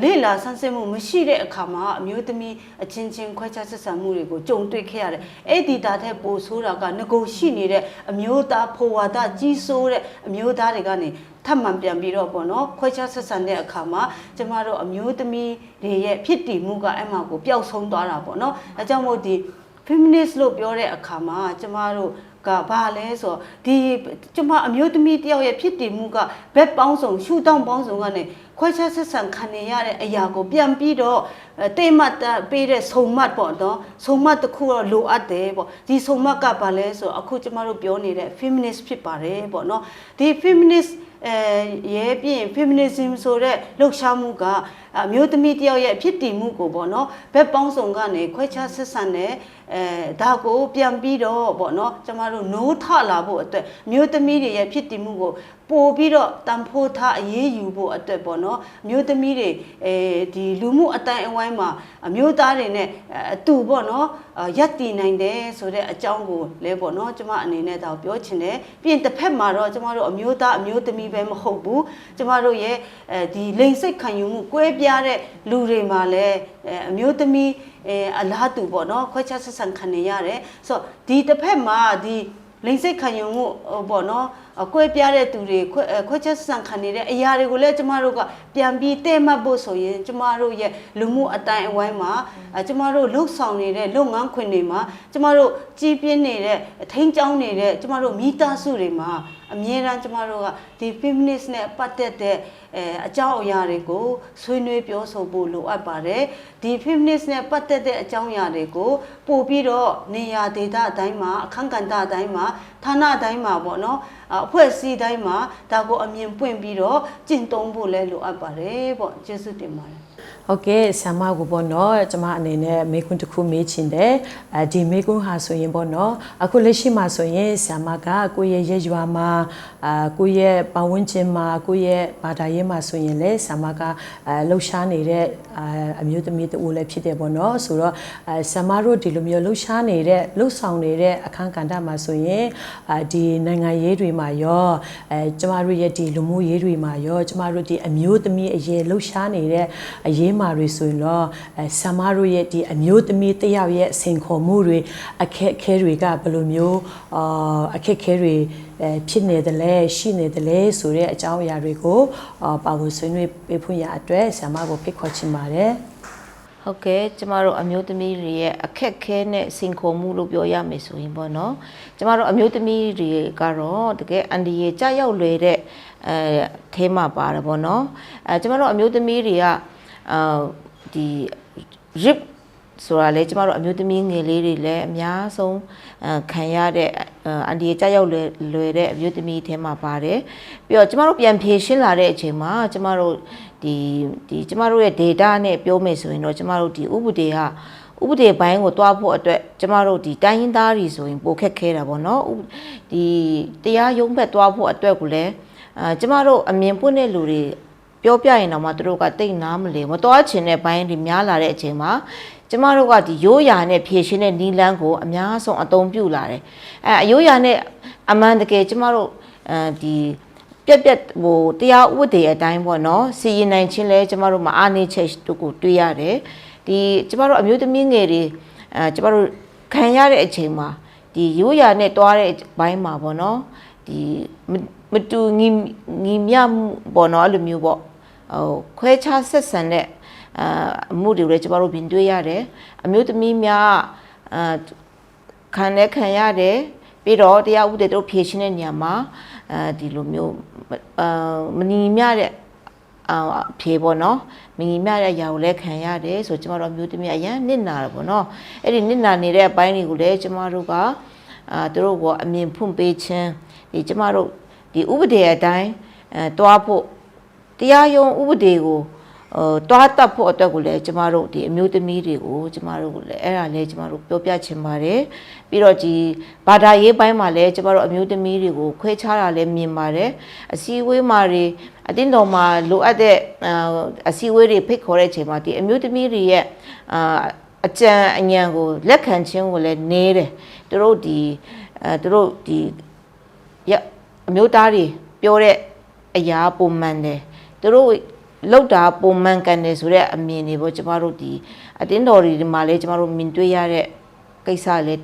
လေ့လာဆန်းစစ်မှုမရှိတဲ့အခါမှာအမျိုးသမီးအချင်းချင်းခွဲခြားဆက်ဆံမှုတွေကိုကြုံတွေ့ခဲ့ရတယ်အဲ့ဒီတာတဲ့ပိုဆိုးတာကငကိုရှိနေတဲ့အမျိုးသားဖိုဝါဒကြီးစိုးတဲ့အမျိုးသားတွေကနေထပ်မံပြန်ပြီးတော့ပေါ့နော်ခွဲခြားဆက်ဆံတဲ့အခါမှာကျမတို့အမျိုးသမီးတွေရဲ့ဖြစ်တည်မှုကအဲ့မှာကိုပျောက်ဆုံးသွားတာပေါ့နော်အဲကြောင့်မို့ဒီ feminist လို့ပြောတဲ့အခါမှာကျမတို့ကဘာလဲဆိုဒီကျမအမျိုးသမီးတယောက်ရဲ့ဖြစ်တည်မှုကဘက်ပေါင်းစုံရှုထောင့်ပေါင်းစုံကနေခွဲခြားဆက်ဆံခံနေရတဲ့အရာကိုပြန်ပြီးတော့တိတ်မှတ်ပေးတဲ့ဆုံမှတ်ပေါ့နော်ဆုံမှတ်တစ်ခုတော့လိုအပ်တယ်ပေါ့ဒီဆုံမှတ်ကဘာလဲဆိုအခုကျမတို့ပြောနေတဲ့ feminist ဖြစ်ပါတယ်ပေါ့နော်ဒီ feminist ရဲပြင် feminism ဆိုတဲ့လှုပ်ရှားမှုကအမျိုးသမီးတယောက်ရဲ့ဖြစ်တည်မှုကိုပေါ့နော်ဘက်ပေါင်းစုံကနေခွဲခြားဆက်ဆံတဲ့ဒါကိုပြန်ပြီးတော့ပေါ့နော်ကျမတို့နိုးထလာဖို့အတွက်မျိုးသမီးတွေရဲ့ဖြစ်တည်မှုကိုပို့ပြီးတော့တန်ဖိုးထားအရေးယူဖို့အတွက်ပေါ့နော်မျိုးသမီးတွေဒီလူမှုအတိုင်းအဝိုင်းမှာအမျိုးသားတွေနဲ့အတူပေါ့နော်ရက်တည်နိုင်တယ်ဆိုတဲ့အကြောင်းကိုလဲပေါ့နော်ကျမအနေနဲ့တော့ပြောချင်တယ်ပြီးရင်တစ်ဖက်မှာတော့ကျမတို့အမျိုးသားအမျိုးသမီးပဲမဟုတ်ဘူးကျမတို့ရဲ့ဒီလိင်စိတ်ခံယူမှုကွဲပြားတဲ့လူတွေမှာလည်းအမျိုးသမီးအလားတူပေါ့နော်ခွဲခြားဆက်ဆံခံနေရတယ်ဆိုတော့ဒီတစ်ဖက်မှာဒီလိင်စိတ်ခံယူမှုပေါ့နော်ကွဲပြားတဲ့သူတွေခွဲခြားဆက်ဆံခံနေတဲ့အရာတွေကိုလည်းကျမတို့ကပြန်ပြီးတည့်မှတ်ဖို့ဆိုရင်ကျမတို့ရဲ့လူမှုအတိုင်းအဝိုင်းမှာကျမတို့လှုပ်ဆောင်နေတဲ့လုပ်ငန်းခွင်တွေမှာကျမတို့ကြီးပြင်းနေတဲ့ထိန်းကျောင်းနေတဲ့ကျမတို့မိသားစုတွေမှာအမြဲတမ်းကျမတို့ကဒီ feminist နဲ့ပတ်သက်တဲ့အကြောင်းအရာတွေကိုဆွေးနွေးပြောဆိုဖို့လိုအပ်ပါတယ်ဒီ feminist နဲ့ပတ်သက်တဲ့အကြောင်းအရာတွေကိုပို့ပြီးတော့နေရာဒေသအတိုင်းမှာအခန်းကဏ္ဍအတိုင်းမှာဌာနအတိုင်းမှာပေါ့နော်အဖွဲ့အစည်းတိုင်းမှာဒါကိုအမြင်ပွင့်ပြီးတော့ကျင့်သုံးဖို့လည်းလိုအပ်ပါတယ်ပေါ့ကျေးဇူးတင်ပါတယ်ဟုတ်ကဲ့ဆရာမကိုပေါ့နော်ကျမအနေနဲ့မေးခွန်းတစ်ခုမေးချင်တယ်ဒီမေးခွန်းဟာဆိုရင်ပေါ့နော်အခုလက်ရှိမှာဆိုရင်ဆရာမကကိုယ့်ရဲ့ရွာမှာကိုယ့်ရဲ့ပတ်ဝန်းကျင်မှာကိုယ့်ရဲ့ဘာသာရေးမှာဆိုရင်လည်းဆရာမကလှုပ်ရှားနေတဲ့အမျိုးသမီးတူလည်းဖြစ်တယ်ပေါ့နော်ဆိုတော့ဆရာမတို့ဒီလိုမျိုးလှုပ်ရှားနေတဲ့လှုပ်ဆောင်နေတဲ့အခန်းကဏ္ဍမှာဆိုရင်ဒီနိုင်ငံရေးတွေမှာရောကျမတို့ရဲ့ဒီလူမှုရေးတွေမှာရောကျမတို့ဒီအမျိုးသမီးအရေးလှုပ်ရှားနေတဲ့အရေးမှာတွေဆိုရင်တော့ဆရာမတို့ရဲ့ဒီအမျိုးသမီးတယောက်ရဲ့စင်ခေါ်မှုတွေအခက်အခဲတွေကဘယ်လိုမျိုးအခက်အခဲတွေဖြစ်နေတယ်လဲရှိနေတယ်လဲဆိုတဲ့အကြောင်းအရာတွေကိုပါဝင်ဆွေးနွေးပေးဖို့ရအတွက်ဆရာမကိုဖိတ်ခေါ်ချင်ပါတယ်ဟုတ်ကဲ့ကျမတို့အမျိုးသမီးတွေရဲ့အခက်ခဲနဲ့စင်ခေါ်မှုလို့ပြောရမယ်ဆိုရင်ပေါ့နော်ကျမတို့အမျိုးသမီးတွေကတော့တကယ်အန်ဒီရဲ့ကြောက်ရောက်လွယ်တဲ့အဲမှာပါတယ်ပေါ့နော်ကျမတို့အမျိုးသမီးတွေကဒီ rip ဆိုတာလေကျမတို့အမျိုးသမီးငယ်လေးတွေလည်းအများဆုံးခံရတဲ့အန်ဒီရဲ့ကြောက်ရောက်လွယ်တဲ့အမျိုးသမီးထဲမှာပါတယ်ပြီးတော့ကျမတို့ပြန်ဖြေရှင်းလာတဲ့အချိန်မှာကျမတို့ဒီကျမတို့ရဲ့ data နဲ့ပြောမယ်ဆိုရင်တော့ကျမတို့ဒီဥပဒေဘိုင်းကိုတွားဖို့အတွက်ကျမတို့ဒီတိုင်းရင်းသားတွေဆိုရင်ပိုခက်ခဲတာပေါ့နော်ဒီတရားရုံးဘက်တွားဖို့အတွက်ကိုလည်းကျမတို့အမြင်ပွင့်တဲ့လူတွေပြောပြရင်တော့မှသူတို့ကတိတ်နားမလဲမတော်ချင်တဲ့ဘိုင်းတွေများလာတဲ့အချိန်မှာကျမတို့ကဒီရိုးရာနဲ့ဖြည့်ရှင်းတဲ့နီလန်းကိုအများဆုံးအသုံးပြုလာတယ်အရိုးရာနဲ့အမှန်တကယ်ကျမတို့ဒီ ပြက်ဟိုတရားဥပဒေအတိုင်းပေါ့နော်စီရင်နိုင်ခြင်းလဲကျမတို့မအားနည်းချက်တို့ကိုတွေ့ရတယ်ဒီကျမတို့အမျိုးသမီးငယ်တွေကျမတို့ခံရတဲ့အချိန်မှာဒီရိုးရာနဲ့တွားတဲ့ဘိုင်းမှာပေါ့နော်ဒီမတူညီမျှမှုပေါ့နော်အဲ့လိုမျိုးပေါ့ဟိုခွဲခြားဆက်ဆံတဲ့အမှုတွေလည်းကျမတို့ပြင်တွေ့ရတယ်အမျိုးသမီးများခံရတယ်ပြီးတော့တရားဥပဒေတို့ဖြေရှင်းတဲ့နေရာမှာဒီလိုမျိုးမညီမျှတဲ့ဖြေပေါ့နော်မညီမျှတဲ့အရာကိုလည်းခံရတယ်ဆိုကျမတို့မျိုးသမီးအရန်နစ်နာတယ်ပေါ့နော်အဲ့ဒီနစ်နာနေတဲ့အပိုင်းတွေကိုလည်းကျမတို့ကသူတို့ကအမြင်ဖွင့်ပေးခြင်းဒီကျမတို့ဒီဥပဒေအတိုင်းတွားဖို့တရားရုံးဥပဒေကိုတွားတက်ဖို့အတွက်ကိုလည်းကျမတို့ဒီအမျိုးသမီးတွေကိုကျမတို့လည်းအဲ့ဒါလည်းကျမတို့ပြောပြချင်ပါတယ်ပြီးတော့ဒီဘာသာရေးပိုင်းမှာလည်းကျမတို့အမျိုးသမီးတွေကိုခွဲခြားတာလည်းမြင်ပါတယ်အစည်းအဝေးမှာတွေအတင်းတော်မှာလိုအပ်တဲ့အစည်းအဝေးတွေဖိတ်ခေါ်တဲ့အချိန်မှာဒီအမျိုးသမီးတွေရဲ့အကြံအဉာဏ်ကိုလက်ခံခြင်းကိုလည်းနေတယ်သူတို့ဒီအမျိုးသားတွေပြောတဲ့အရာပုံမှန်တယ်သူတို့လောက်တာပုံမှန်ကန်တယ်ဆိုတဲ့အမြင်တွေပေါ့ကျမတို့ဒီအတင်းတော်တွေမှာလည်းကျမတို့မြင်တွေ့ရတဲ့ကိစ္စလည်း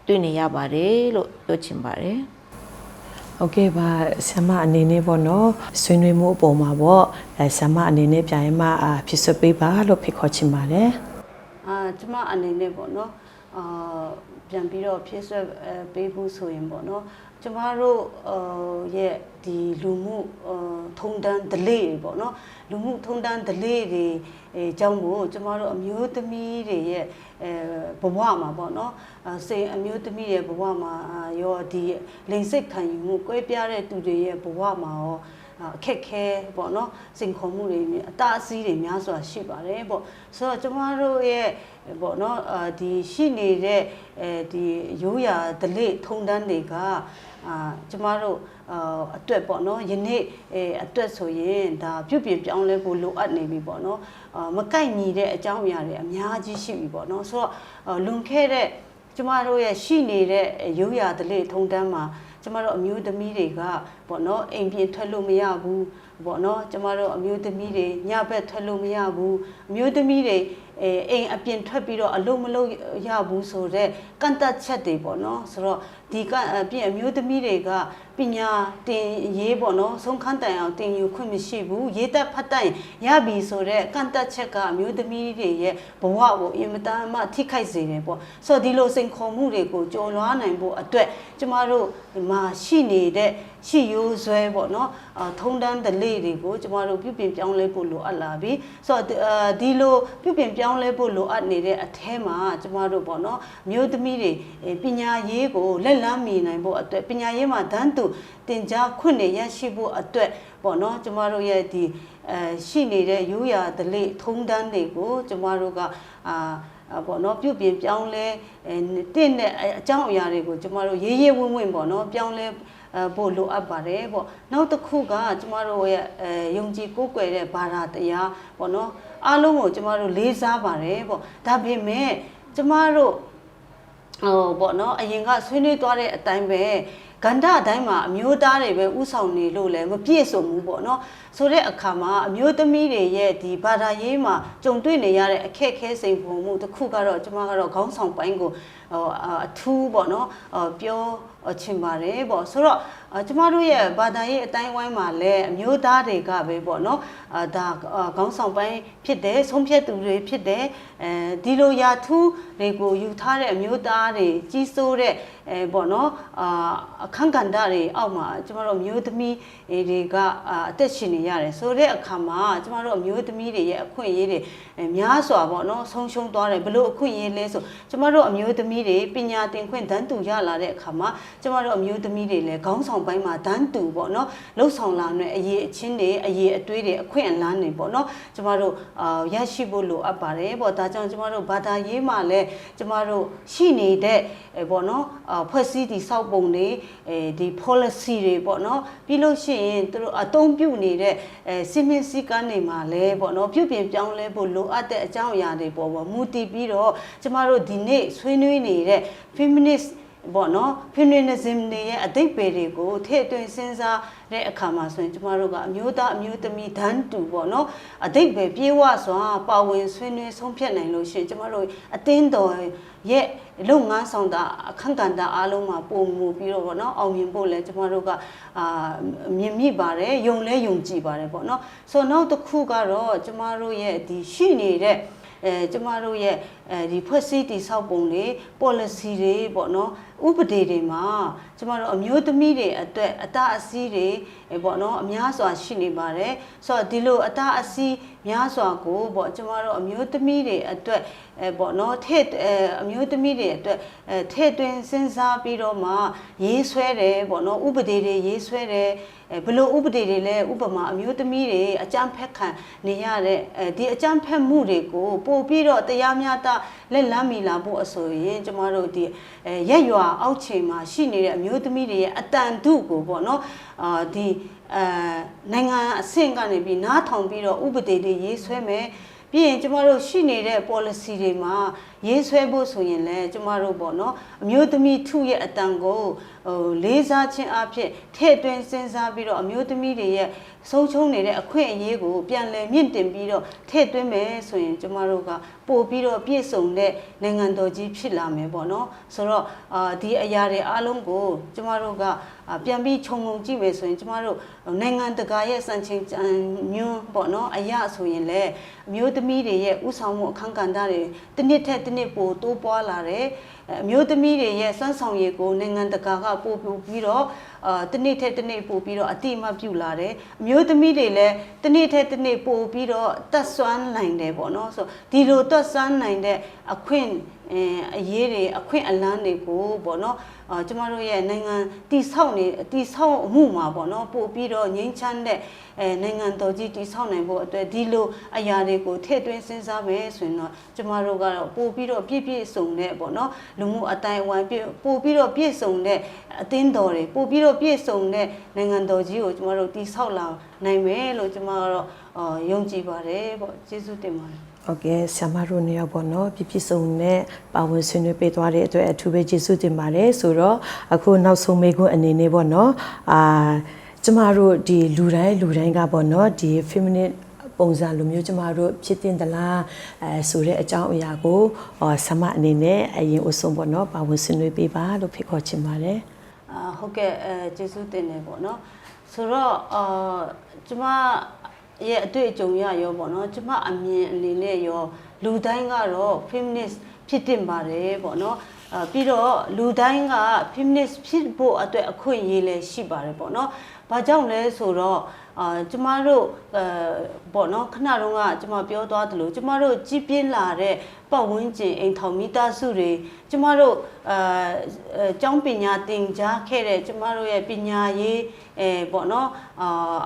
တွေ့နေရပါတယ်လို့ပြောချင်ပါတယ်โอเคပါဆရာမအနေနဲ့ပေါ့နော်ဆွေးနွေးမှုအပေါ်မှာပေါ့ဆရာမအနေနဲ့ပြန်ရမှဖြစ်ဆွပေးပါလို့ဖိတ်ခေါ်ချင်ပါတယ်ကျမအနေနဲ့ပေါ့နော်ပြန်ပြီးတော့ဖြစ်ဆွပေးဖို့ဆိုရင်ပေါ့နော်ကျမတို့ရဲ့ဒီလူမှုထုံတန်းဒလေပေါ့နော်လူမှုထုံတန်းဒလေတွေအကြောင်းကိုကျမတို့အမျိုးသမီးတွေရဲ့ဘဝမှာပေါ့နော်စိတ်အမျိုးသမီးရဲ့ဘဝမှာရောဒီလိင်စိတ်ခံယူမှုကွဲပြားတဲ့သူတွေရဲ့ဘဝမှာရောအခက်ခဲပေါ့နော်စိန်ခေါ်မှုတွေအတားအဆီးတွေများစွာရှိပါတယ်ပေါ့ဆိုတော့ကျမတို့ရဲ့ပေါ့နော်ဒီရှိနေတဲ့ဒီရိုးရာဒလေထုံတန်းတွေကကျမတို့အတွက်ပေါ့နော်ယနေ့အတွက်ဆိုရင်ဒါပြုပြင်ပြောင်းလဲဖို့လိုအပ်နေပြီပေါ့နော်မကိုက်ညီတဲ့အကြောင်းအရာတွေအများကြီးရှိပြီပေါ့နော်ဆိုတော့လွန်ခဲ့တဲ့ကျမတို့ရဲ့ရှိနေတဲ့ရိုးရာဒလေထုံတန်းမှာကျမတို့အမျိုးသမီးတွေကပေါ့နော်အိမ်ပြင်ထွက်လို့မရဘူးပေါ့နော်ကျမတို့အမျိုးသမီးတွေညဘက်ထွက်လို့မရဘူးအမျိုးသမီးတွေအိမ်အပြင်ထွက်ပြီးတော့အလုံးမလုံးရဘူးဆိုတော့ကန့်သက်ချက်တွေပေါ့နော်ဆိုတော့ဒီကအပြင်အမျိုးသမီးတွေကပညာတင်ရေးပေါ့နော်ဆုံးခန်းတိုင်အောင်တင်ယူခွင့်မရှိဘူးရေးသက်ဖတ်တိုင်ရပြီဆိုတော့ကန့်သက်ချက်ကအမျိုးသမီးတွေရဲ့ဘဝကိုအင်မတန်မှထိခိုက်စေတယ်ပေါ့ဆိုတော့ဒီလိုစိန်ခေါ်မှုတွေကိုကျော်လွှားနိုင်ဖို့အတွက်ကျမတို့မှာရှိနေတဲ့ရှိရိုးဆွဲပေါ့နော်ထုံတန်းဒလေတွေကိုကျမတို့ပြုပြင်ပြောင်းလဲဖို့လိုအပ်လာပြီဆိုတော့ဒီလိုပြုပြင်ပြောင်းလဲဖို့လိုအပ်နေတဲ့အထဲမှာကျမတို့ပေါ့နော်မျိုးသမီးတွေပညာရေးကိုလက်လန်းမီနိုင်ဖို့အတွက်ပညာရေးမှာတန်းတူတင်ကြားခွင့်တွေရရှိဖို့အတွက်ပေါ့နော်ကျမတို့ရဲ့ဒီရှိနေတဲ့ရိုးရာဒလေထုံတန်းတွေကိုကျမတို့ကပေါ့နော်ပြုပြင်ပြောင်းလဲတင့်တဲ့အကြောင်းအရာတွေကိုကျမတို့ရေးရေးဝင့်ဝင့်ပေါ့နော်ပြောင်းလဲဖို့လိုအပ်ပါတယ်ပေါ့နောက်တစ်ခုကကျမတို့ရဲ့ယုံကြည်ကိုးကွယ်တဲ့ဘာသာတရားပေါ့နော်အားလုံးကိုကျမတို့လေးစားပါတယ်ပေါ့ဒါပေမဲ့ကျမတို့ပေါ့နော်အရင်ကဆွေးနွေးသွားတဲ့အတိုင်းပဲကန္ဓာအတိုင်းမှာအမျိုးသားတွေပဲဥဆောင်နေလို့လည်းမပြည့်စုံဘူးပေါ့နော်ဆိုတဲ့အခါမှာအမျိုးသမီးတွေရဲ့ဒီဘာသာရေးမှာကြုံတွေ့နေရတဲ့အခက်အခဲစိန်ခေါ်မှုတစ်ခုကတော့ကျမကတော့ခေါင်းဆောင်ပိုင်းကိုအထူးပေါ့နော်ပြောချင်ပါတယ်ပေါ့ဆိုတော့ကျမတို့ရဲ့ဘာသာရေးအတိုင်းဝိုင်းမှာလည်းအမျိုးသားတွေကပဲပေါ့နော်ဒါခေါင်းဆောင်ပိုင်းဖြစ်တယ်ဆုံးဖြတ်သူတွေဖြစ်တယ်ဒီလိုရာထူးတွေကိုယူထားတဲ့အမျိုးသားတွေကြီးစိုးတဲ့ပေါ့နော်အခန့်ကဏ္ဍတွေအောက်မှာကျမတို့မျိုးသမီးတွေကအသက်ရှင်နေရတယ်ဆိုတဲ့အခါမှာကျမတို့အမျိုးသမီးတွေရဲ့အခွင့်အရေးတွေများစွာပေါ့နော်ဆုံးရှုံးသွားတယ်ဘလို့အခွင့်အရေးလဲဆိုကျမတို့အမျိုးသမီးတွေပညာသင်ခွင့်တန်းတူရလာတဲ့အခါမှာကျမတို့အမျိုးသမီးတွေလည်းခေါင်းဆောင်ပိုင်းမှာတန်းတူပေါ့နော်လှုပ်ဆောင်လာတဲ့အရေးအချင်းတွေအရေးအသွေးတွေအခွင့်အလမ်းတွေပေါ့နော်ကျမတို့ရရှိဖို့လိုအပ်ပါတယ်ပေါ့ဒါကြောင့်ကျမတို့ဘာသာရေးမှာလည်းကျမတို့ရှိနေတဲ့ပေါ့နော်ဖွဲ့စည်းတည်ဆောက်ပုံတွေဒီ policy တွေပေါ့နော်ပြီးလို့ရှိရင်သူတို့အသုံးပြုနေတဲ့စီမင်းစည်းကမ်းတွေမှာလည်းပေါ့နော်ပြုပြင်ပြောင်းလဲဖို့လိုအပ်တဲ့အကြောင်းအရာတွေပေါ့မူတည်ပြီးတော့ကျမတို့ဒီနေ့ဆွေးနွေးနေတဲ့ feminist ပေါ့နော် feminism တွေရဲ့အဓိပ္ပာယ်တွေကိုထည့်သွင်းစဉ်းစားတဲ့အခါမှာဆိုရင်ကျမတို့ကအမျိုးသားအမျိုးသမီးတန်းတူပေါ့နော်အဓိပ္ပာယ်ပြေဝစွာပါဝင်ဆွေးနွေးဆုံးဖြတ်နိုင်လို့ရှိရင်ကျမတို့အသင်းတော်ရဲ့လုပ်ငန်းဆောင်တာအခန့်ကဏ္ဍအားလုံးမှာပုံမူပြီးတော့ပေါ့နော်အောင်မြင်ဖို့လဲကျမတို့ကမြင်မိပါတယ်ယုံလဲယုံကြည်ပါတယ်ပေါ့နော်ဆိုတော့နောက်တစ်ခုကတော့ကျမတို့ရဲ့ဒီရှိနေတဲ့ကျမတို့ရဲ့ဒီဖွဲ့စည်းတည်ဆောက်ပုံတွေ policy တွေပေါ့နော်ဥပဒေတွေမှာကျမတို့အမျိုးသမီးတွေအတွက်အတအစီးတွေပေါ့နော်အများစွာရှိနေပါတယ်ဆိုတော့ဒီလိုအတအစီးများစွာကိုပေါ့ကျမတို့အမျိုးသမီးတွေအတွက်ပေါ့နော်အမျိုးသမီးတွေအတွက်ထည့်သွင်းစဉ်းစားပြီးတော့မှရေးဆွဲတယ်ပေါ့နော်ဥပဒေတွေရေးဆွဲတယ်ဘလို့ဥပဒေတွေလဲဥပမာအမျိုးသမီးတွေအကြမ်းဖက်ခံနေရတဲ့ဒီအကြမ်းဖက်မှုတွေကိုပို့ပြီးတော့တရားမျှတလက်လန်းမီလာဖို့အဆိုရင်ကျမတို့ဒီရက်ရွာအောက်ခြေမှာရှိနေတဲ့အမျိုးသမီးတွေရဲ့အတန်တုကိုပေါ့နော်ဒီနိုင်ငံအဆင့်ကနေပြီးနားထောင်ပြီးတော့ဥပဒေတွေရေးဆွဲမယ်ပြီးရင်ကျမတို့ရှိနေတဲ့ policy တွေမှာရေးဆွဲဖို့ဆိုရင်လည်းကျမတို့ပေါ့နော်အမျိုးသမီးထုရဲ့အတန်ကိုလေးစားခြင်းအဖြစ်ထည့်သွင်းစဉ်းစားပြီးတော့အမျိုးသမီးတွေရဲ့ဆုံးရှုံးနေတဲ့အခွင့်အရေးကိုပြန်လည်မြင့်တင်ပြီးတော့ထည့်သွင်းမယ်ဆိုရင်ကျမတို့ကပို့ပြီးတော့ပြည့်စုံတဲ့နိုင်ငံတော်ကြီးဖြစ်လာမယ်ပေါ့နော်ဆိုတော့ဒီအရာတွေအားလုံးကိုကျမတို့ကပြန်ပြီးခြုံငုံကြည့်မယ်ဆိုရင်ကျမတို့နိုင်ငံတကာရဲ့စံချိန်ညွှန်းပေါ့နော်အရာဆိုရင်လည်းအမျိုးသမီးတွေရဲ့ဥဆောင်မှုအခန်းကဏ္ဍတွေတစ်နှစ်ထက်တစ်နှစ်ပိုတိုးပွားလာတယ်အမျိုးသမီးတွေရဲ့စွမ်းဆောင်ရည်ကိုနိုင်ငံတကာကပို့ပြီးတော့တစ်နေ့ထက်တစ်နေ့ပို့ပြီးတော့အတိအမှတ်ပြုလာတယ်အမျိုးသမီးတွေလည်းတစ်နေ့ထက်တစ်နေ့ပို့ပြီးတော့တက်ဆွမ်းနိုင်တယ်ပေါ့နော်ဆိုဒီလိုတက်ဆွမ်းနိုင်တဲ့အခွင့်အရေးတွေအခွင့်အလမ်းတွေကိုပေါ့နော်ကျမတို့ရဲ့နိုင်ငံတိဆောက်မှုမှာပေါ့နော်ပို့ပြီးတော့ငြိမ်းချမ်းတဲ့နိုင်ငံတော်ကြီးတိဆောက်နိုင်ဖို့အတွက်ဒီလိုအရာတွေကိုထည့်သွင်းစဉ်းစားမယ်ဆိုရင်တော့ကျမတို့ကတော့ပို့ပြီးတော့ပြည့်စုံတဲ့ပေါ့နော်လူမှုအတိုင်းအဝိုင်းပို့ပြီးတော့ပြည့်စုံတဲ့အသင်းတော်တွေပို့ပြီးတော့ပြည့်စုံတဲ့နိုင်ငံတော်ကြီးကိုကျမတို့တိဆောက်လာနိုင်မယ်လို့ကျမကတော့ယုံကြည်ပါတယ်ပေါ့ကျေးဇူးတင်ပါတယ်ဟုတ်ကဲ့ဆရာမတို့နေရောပေါ့နော်ပြည့်စုံတဲ့ပါဝင်ဆွေးနွေးပေးသွားတဲ့အတွက်အထူးပဲကျေးဇူးတင်ပါတယ်ဆိုတော့အခုနောက်ဆုံးမေးခွန်းအနေနဲ့ပေါ့နော်ကျမတို့ဒီလူတိုင်းကပေါ့နော်ဒီ feminine ပုံစံလိုမျိုးကျမတို့ဖြစ်တင်သလားဆိုတဲ့အကြောင်းအရာကိုဆမအနေနဲ့အရင်အဆုံးပေါ့နော်ပါဝင်ဆွေးနွေးပေးပါလို့ဖိတ်ခေါ်ချင်ပါတယ်ဟုတ်ကဲ့ကျေးဇူးတင်တယ်ပေါ့နော်ဆိုတော့ကျမရဲ့အတွေ့အကြုံရရောပေါ့နော်ကျမအမြင်အနေနဲ့ရောလူတိုင်းကတော့ feminist ဖြစ်တင်ပါတယ်ပေါ့နော်ပြီးတော့လူတိုင်းက feminist ဖြစ်ဖို့အတွက်အခွင့်အရေးလည်းရှိပါတယ်ပေါ့နော်ဘာကြောင့်လဲဆိုတော့ကျမတို့ပေါ့နော်ခဏတုန်းကကျမပြောသွားသလိုကျမတို့ကြီးပြင်းလာတဲ့ပတ်ဝန်းကျင်အိမ်ထောင်မိသားစုတွေကျမတို့ကျောင်းပညာသင်ကြားခဲ့တဲ့ကျမတို့ရဲ့ပညာရေးပေါ့နော်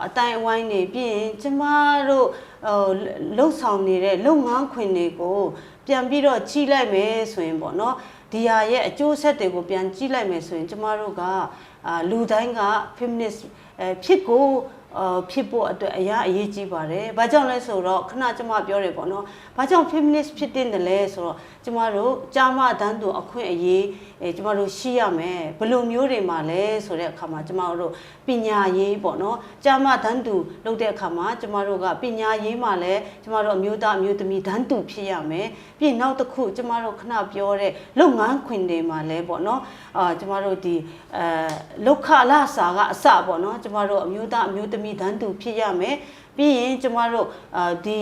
အတိုင်းအဝိုင်းနေပြီးရင်ကျမတို့လှုပ်ဆောင်နေတဲ့လုပ်ငန်းခွင်တွေကိုပြန်ပြီးတော့ကြီးလိုက်မယ်ဆိုရင်ပေါ့နော်ဒီဟာရဲ့အကျိုးဆက်တွေကိုပြန်ကြည့်လိုက်မယ်ဆိုရင်ကျမတို့ကလူတိုင်းက feminist ဖြစ်ဖို့အတွက်အရေးကြီးပါတယ်။ဘာကြောင့်လဲဆိုတော့ခဏကျမပြောတယ်ပေါ့နော်။ဘာကြောင့် feminist ဖြစ်တဲ့လဲဆိုတော့ကျမတို့ကြာမတန်းသူအခွင့်အရေးကျမတို့ရှိရမယ်။ဘယ်လိုမျိုးတွေမှာလဲဆိုတဲ့အခါမှာကျမတို့ပညာရေးပေါ့နော်။ကြာမတန်းသူလုပ်တဲ့အခါမှာကျမတို့ကပညာရေးမှာလည်းကျမတို့အမျိုးသားအမျိုးသမီးတန်းတူဖြစ်ရမယ်။ပြီးနောက်တစ်ခုကျမတို့ခဏပြောတဲ့လုပ်ငန်းခွင်တွေမှာလည်းပေါ့နော်။ကျမတို့ဒီလောက်ခလာစာကအစပေါ့နော်။ကျမတို့အမျိုးသားအမျိုးသမီးတန်းတူဖြစ်ရမယ်ပြီးရင်ကျမတို့ဒီ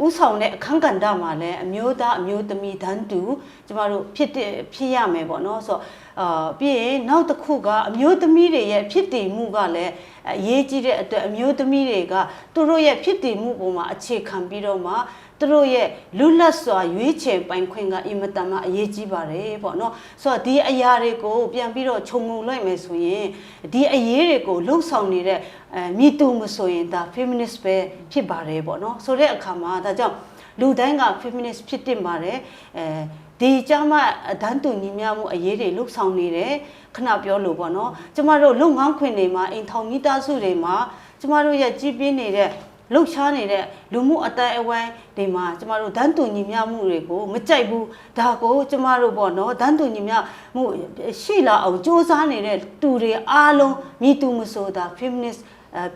ဥဆောင်တဲ့အခန်းကဏ္ဍမှာလည်းအမျိုးသားအမျိုးသမီးတန်းတူကျမတို့ဖြစ်ရမယ်ပေါ့နော်ဆိုတော့ပြီးရင်နောက်တစ်ခုကအမျိုးသမီးတွေရဲ့ဖြစ်တည်မှုကလည်းအရေးကြီးတဲ့အတွက်အမျိုးသမီးတွေကသူတို့ရဲ့ဖြစ်တည်မှုပေါ်မှာအခြေခံပြီးတော့မှသူတို့ရဲ့လွတ်လပ်စွာရွေးချယ်ပိုင်ခွင့်ကအင်မတန်မှအရေးကြီးပါတယ်ပေါ့နော်ဆိုတော့ဒီအရာတွေကိုပြန်ပြီးတော့ခြုံငုံလိုက်မယ်ဆိုရင်ဒီအရေးတွေကိုလှုပ်ဆောင်နေတဲ့မိသူမဆိုရင်ဒါ feminist ပဲဖြစ်ပါတယ်ပေါ့နော်ဆိုတဲ့အခါမှာဒါကြောင့်လူတိုင်းက feminist ဖြစ်တင်ပါတယ်ဒီကျမဒန်းတူညီမျှမှုအရေးတွေလှုပ်ဆောင်နေတယ်ခဏပြောလို့ပေါ့နော်ကျမတို့လုပ်ငန်းခွင်တွေမှာအိမ်ထောင်မိသားစုတွေမှာကျမတို့ရဲ့ကြီးပြင်းနေတဲ့ လှုပ်ရှားနေတဲ့လူမှုအတိုင်းအဝိုင်းဒီမှာကျမတို့တန်းတူညီမျှမှုတွေကိုမကြိုက်ဘူးဒါကိုကျမတို့ပေါ့နော်တန်းတူညီမျှမှုရှိလာအောင်စ조사နေတဲ့သူတွေအားလုံးမြည်သူမဆိုတာ feminist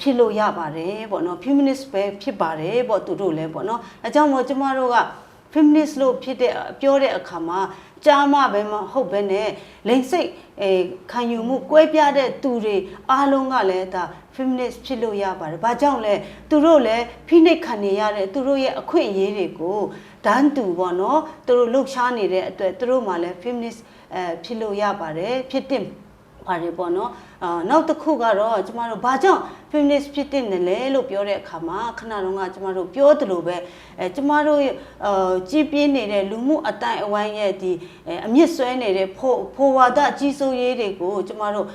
ဖြစ်လို့ရပါတယ်ပေါ့နော် feminist ပဲဖြစ်ပါတယ်ပေါ့သူတို့လည်းပေါ့နော်အဲကြောင့်မို့ကျမတို့က feminist လို့ဖြစ်တဲ့ပြောတဲ့အခါမှာကြားမပဲမဟုတ်ပဲနဲ့လိင်စိတ်ခံယူမှုကွဲပြားတဲ့သူတွေအားလုံးကလည်းဒါ feminist ဖြစ်လို့ရပါတယ်။ဘာကြောင့်လဲသူတို့လည်းဖိနှိပ်ခံနေရတဲ့သူတို့ရဲ့အခွင့်အရေးတွေကိုတန်းတူပေါ့နော်သူတို့လှုပ်ရှားနေတဲ့အတွက်သူတို့မှလည်း feminist ဖြစ်လို့ရပါတယ်ဖြစ်တဲ့ပါတယ်ပေါ့နော်နောက်တစ်ခုကတော့ကျမတို့ဘာကြောင့် feminist ဖြစ်တဲ့နယ်လဲလို့ပြောတဲ့အခါမှာခဏတုန်းကကျမတို့ပြောသလိုပဲကျမတို့ကြီးပြင်းနေတဲ့လူမှုအတိုင်းအဝိုင်းရဲ့ဒီအမြင့်ဆွဲနေတဲ့ဖိုဝါဒကြီးစိုးရေးတွေကိုကျမတို့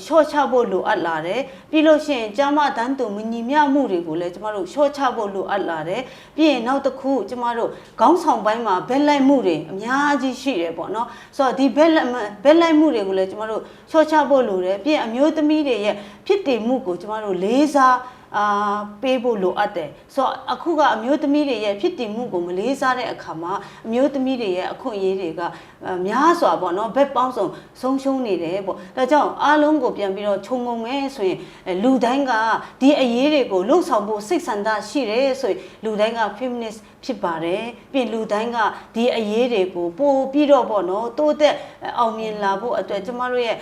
ရှော့ချဖို့လိုအပ်လာတယ်ပြီးလို့ရှိရင်ကျမတန်းတူမညီမျှမှုတွေကိုလည်းကျမတို့ရှော့ချဖို့လိုအပ်လာတယ်ပြီးရင်နောက်တစ်ခုကျမတို့ခေါင်းဆောင်ပိုင်းမှာဘက်လိုက်မှုတွေအများကြီးရှိတယ်ပေါ့နော်ဆိုတော့ဒီဘက်လိုက်မှုတွေကိုလည်းကျမတို့ရှော့ချဖို့လိုတယ်ပြီးရင်အမျိုးသမီးတွေရဲ့ဖြစ်တည်မှုကိုကျမတို့လေးစားပေးဖို့လိုအပ်တယ်ဆိုတော့အခုကအမျိုးသမီးတွေရဲ့ဖြစ်တည်မှုကိုမလေးစားတဲ့အခါမှာအမျိုးသမီးတွေရဲ့အခွင့်အရေးတွေကများစွာပေါ့နော်ဘက်ပေါင်းစုံဆုံးရှုံးနေတယ်ပေါ့ဒါကြောင့်အားလုံးကိုပြန်ပြီးတော့ခြုံငုံမယ်ဆိုရင်လူတိုင်းကဒီအရေးတွေကိုလှုပ်ဆောင်ဖို့စိတ်ဆန္ဒရှိတယ်ဆိုရင်လူတိုင်းက feminist ဖြစ်ပါတယ်ပြင်လူတိုင်းကဒီအရေးတွေကိုပို့ပြီးတော့ပေါ့နော်တိုးတက်အောင်မြင်လာဖို့အတွက်ကျမတို့ရဲ့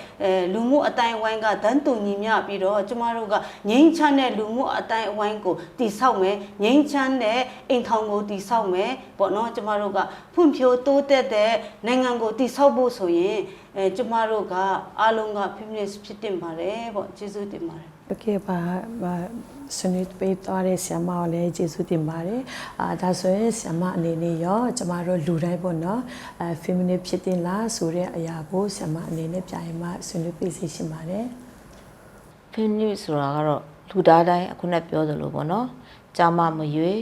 လူမှုအတိုင်းအဝိုင်းကတန်းတူညီမျှပြီးတော့ကျမတို့ကငြိမ်းချမ်းတဲ့လူမှုအတိုင်းအဝိုင်းကိုတည်ဆောက်မယ်ငြိမ်းချမ်းတဲ့အိမ်ထောင်ကိုတည်ဆောက်မယ်ပေါ့နော်ကျမတို့ကဖွံ့ဖြိုးတိုးတက်တဲ့နိုင်ငံကိုတည်ဆောက်ဖို့ဆိုရင်ကျမတို့ကအားလုံးက feminist ဖြစ်တင်ပါတယ်ပေါ့ကျေးဇူးတင်ပါတယ်โอเคပါစနစ်ပေးသွားတဲ့ဆရာမကိုလည်းကျေးဇူးတင်ပါတယ်ဒါဆိုရင်ဆရာမအနေနဲ့ရောကျမတို့လူတိုင်းပေါ့နော်feminist ဖြစ်တင်လားဆိုတဲ့အရာကိုဆရာမအနေနဲ့ပြရင်မှစနစ်ပေးစီရှင်ပါတယ် feminist ဆိုတာကတော့လူသားတိုင်းအခုနပြောသလိုပေါ့နော်ကြာမမရွေ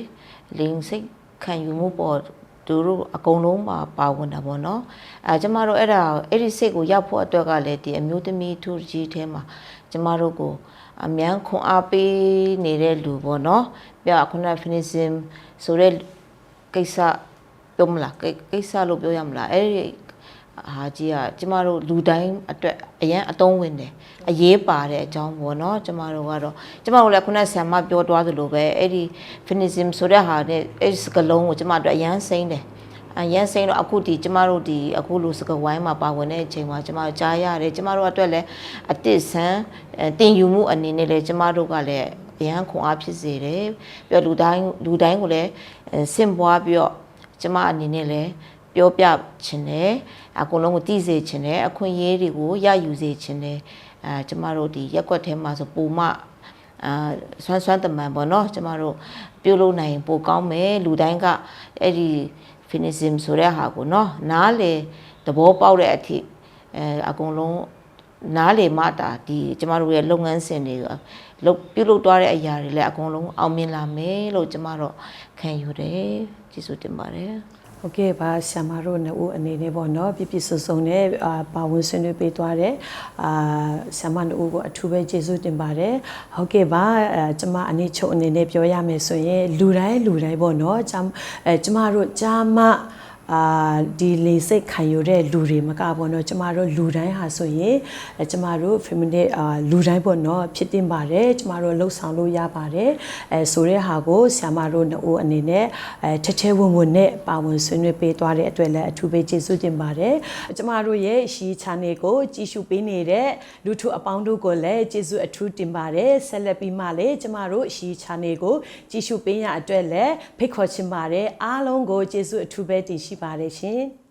လိင်စိတ်ခံယူမှုပေါ်သူတို့အကုန်လုံးပါဝင်တာပေါ့နော်ကျမတို့အဲ့ဒီစိတ်ကိုရောက်ဖို့အတွက်ကလည်းဒီအမျိုးသမီးသူကြီးထဲမှာကျမတို့ကိုအမြန်ခွန်အားပေးနေတဲ့လူပေါ့နော်ပြခုန feminism ဆိုတဲ့ကိစ္စပြောမလားကိစ္စလို့ပြောရမလားအဲ့ဒီဟာကြီးကကျမတို့လူတိုင်းအတွက်အရန်အသုံးဝင်တယ်အရေးပါတဲ့အကြောင်းပေါ့နော်ကျမတို့ကတော့ကျမတို့လည်းခုနဆရာမပြောသွားသလိုပဲအဲ့ဒီ feminism ဆိုတဲ့ဟာနဲ့အဲ့ဒီစကလုံးကိုကျမတို့အရန်စိမ့်တယ်အရန်စိမ့်တော့အခုဒီကျမတို့ဒီအခုလိုစကဝိုင်းမှာပါဝင်တဲ့အချိန်မှာကျမတို့ကြားရတယ်ကျမတို့အတွက်လည်းအတစ်ဆန်းတင်ယူမှုအနေနဲ့လည်းကျမတို့ကလည်းအရန်ခွန်အားဖြစ်စေတယ်ပြီးတော့လူတိုင်းကိုလည်းစင်ပွားပြီးတော့ကျမအနေနဲ့လည်းပြောပြချင်တယ်အကုန်လုံးကိုသိစေချင်တယ်အခွင့်အရေးတွေကိုရယူစေချင်တယ်ကျမတို့ဒီရက်ွက်ထဲမှာဆိုပုံမှဆွမ်းတမန်ပေါ့နော်ကျမတို့ပြုလုပ်နိုင်ပိုကောင်းမယ်လူတိုင်းကအဲ့ဒီ feminism ဆိုတဲ့ဟာကိုနော်နားလေသဘောပေါက်တဲ့အထိအကုန်လုံးနားလေမှတာဒီကျမတို့ရဲ့လုပ်ငန်းစဉ်တွေပြုလုပ်သွားတဲ့အရာတွေလည်းအကုန်လုံးအောင်မြင်လာမယ်လို့ကျမတို့ခံယူတယ်ကျေးဇူးတင်ပါတယ်โอเคပါဆရာမတို့နှစ်ဦးအနေနဲ့ပေါ့နော်ပြပြစုံစုံနဲ့ပါဝင်ဆွေးနွေးပေးသွားတယ်ဆရာမနှစ်ဦးကိုအထူးပဲကျေးဇူးတင်ပါတယ်ဟုတ်ကဲ့ပါကျမအနေချုပ်အနေနဲ့ပြောရမယ်ဆိုရင်လူတိုင်းပေါ့နော်ကျမတို့ကြားမဒီလေစိတ်ခံယူတဲ့လူတွေမကပေါ့နော်ကျမတို့လူတိုင်းဟာဆိုရင်ကျမတို့ feminist လူတိုင်းပေါ့နော်ဖြစ်တင်ပါတယ်ကျမတို့လှုပ်ဆောင်လို့ရပါတယ်ဆိုတဲ့ဟာကိုဆရာမတို့နှစ်ဦးအနေနဲ့ထဲဝင်နဲ့ပါဝင်ဆွေးနွေးပေးသွားတဲ့အတွက်လည်းအထူးပဲကျေးဇူးတင်ပါတယ်ကျမတို့ရဲ့ရှီ channel ကိုကြည့်ရှုပေးနေတဲ့လူထုအပေါင်းတို့ကိုလည်းကျေးဇူးအထူးတင်ပါတယ်ဆက်လက်ပြီးမှလည်းကျမတို့ရှီ channel ကိုကြည့်ရှုပေးရအတွက်လည်းဖိတ်ခေါ်ချင်ပါတယ်အားလုံးကိုကျေးဇူးအထူးပဲတင်ရှိပါတယ်ရှင်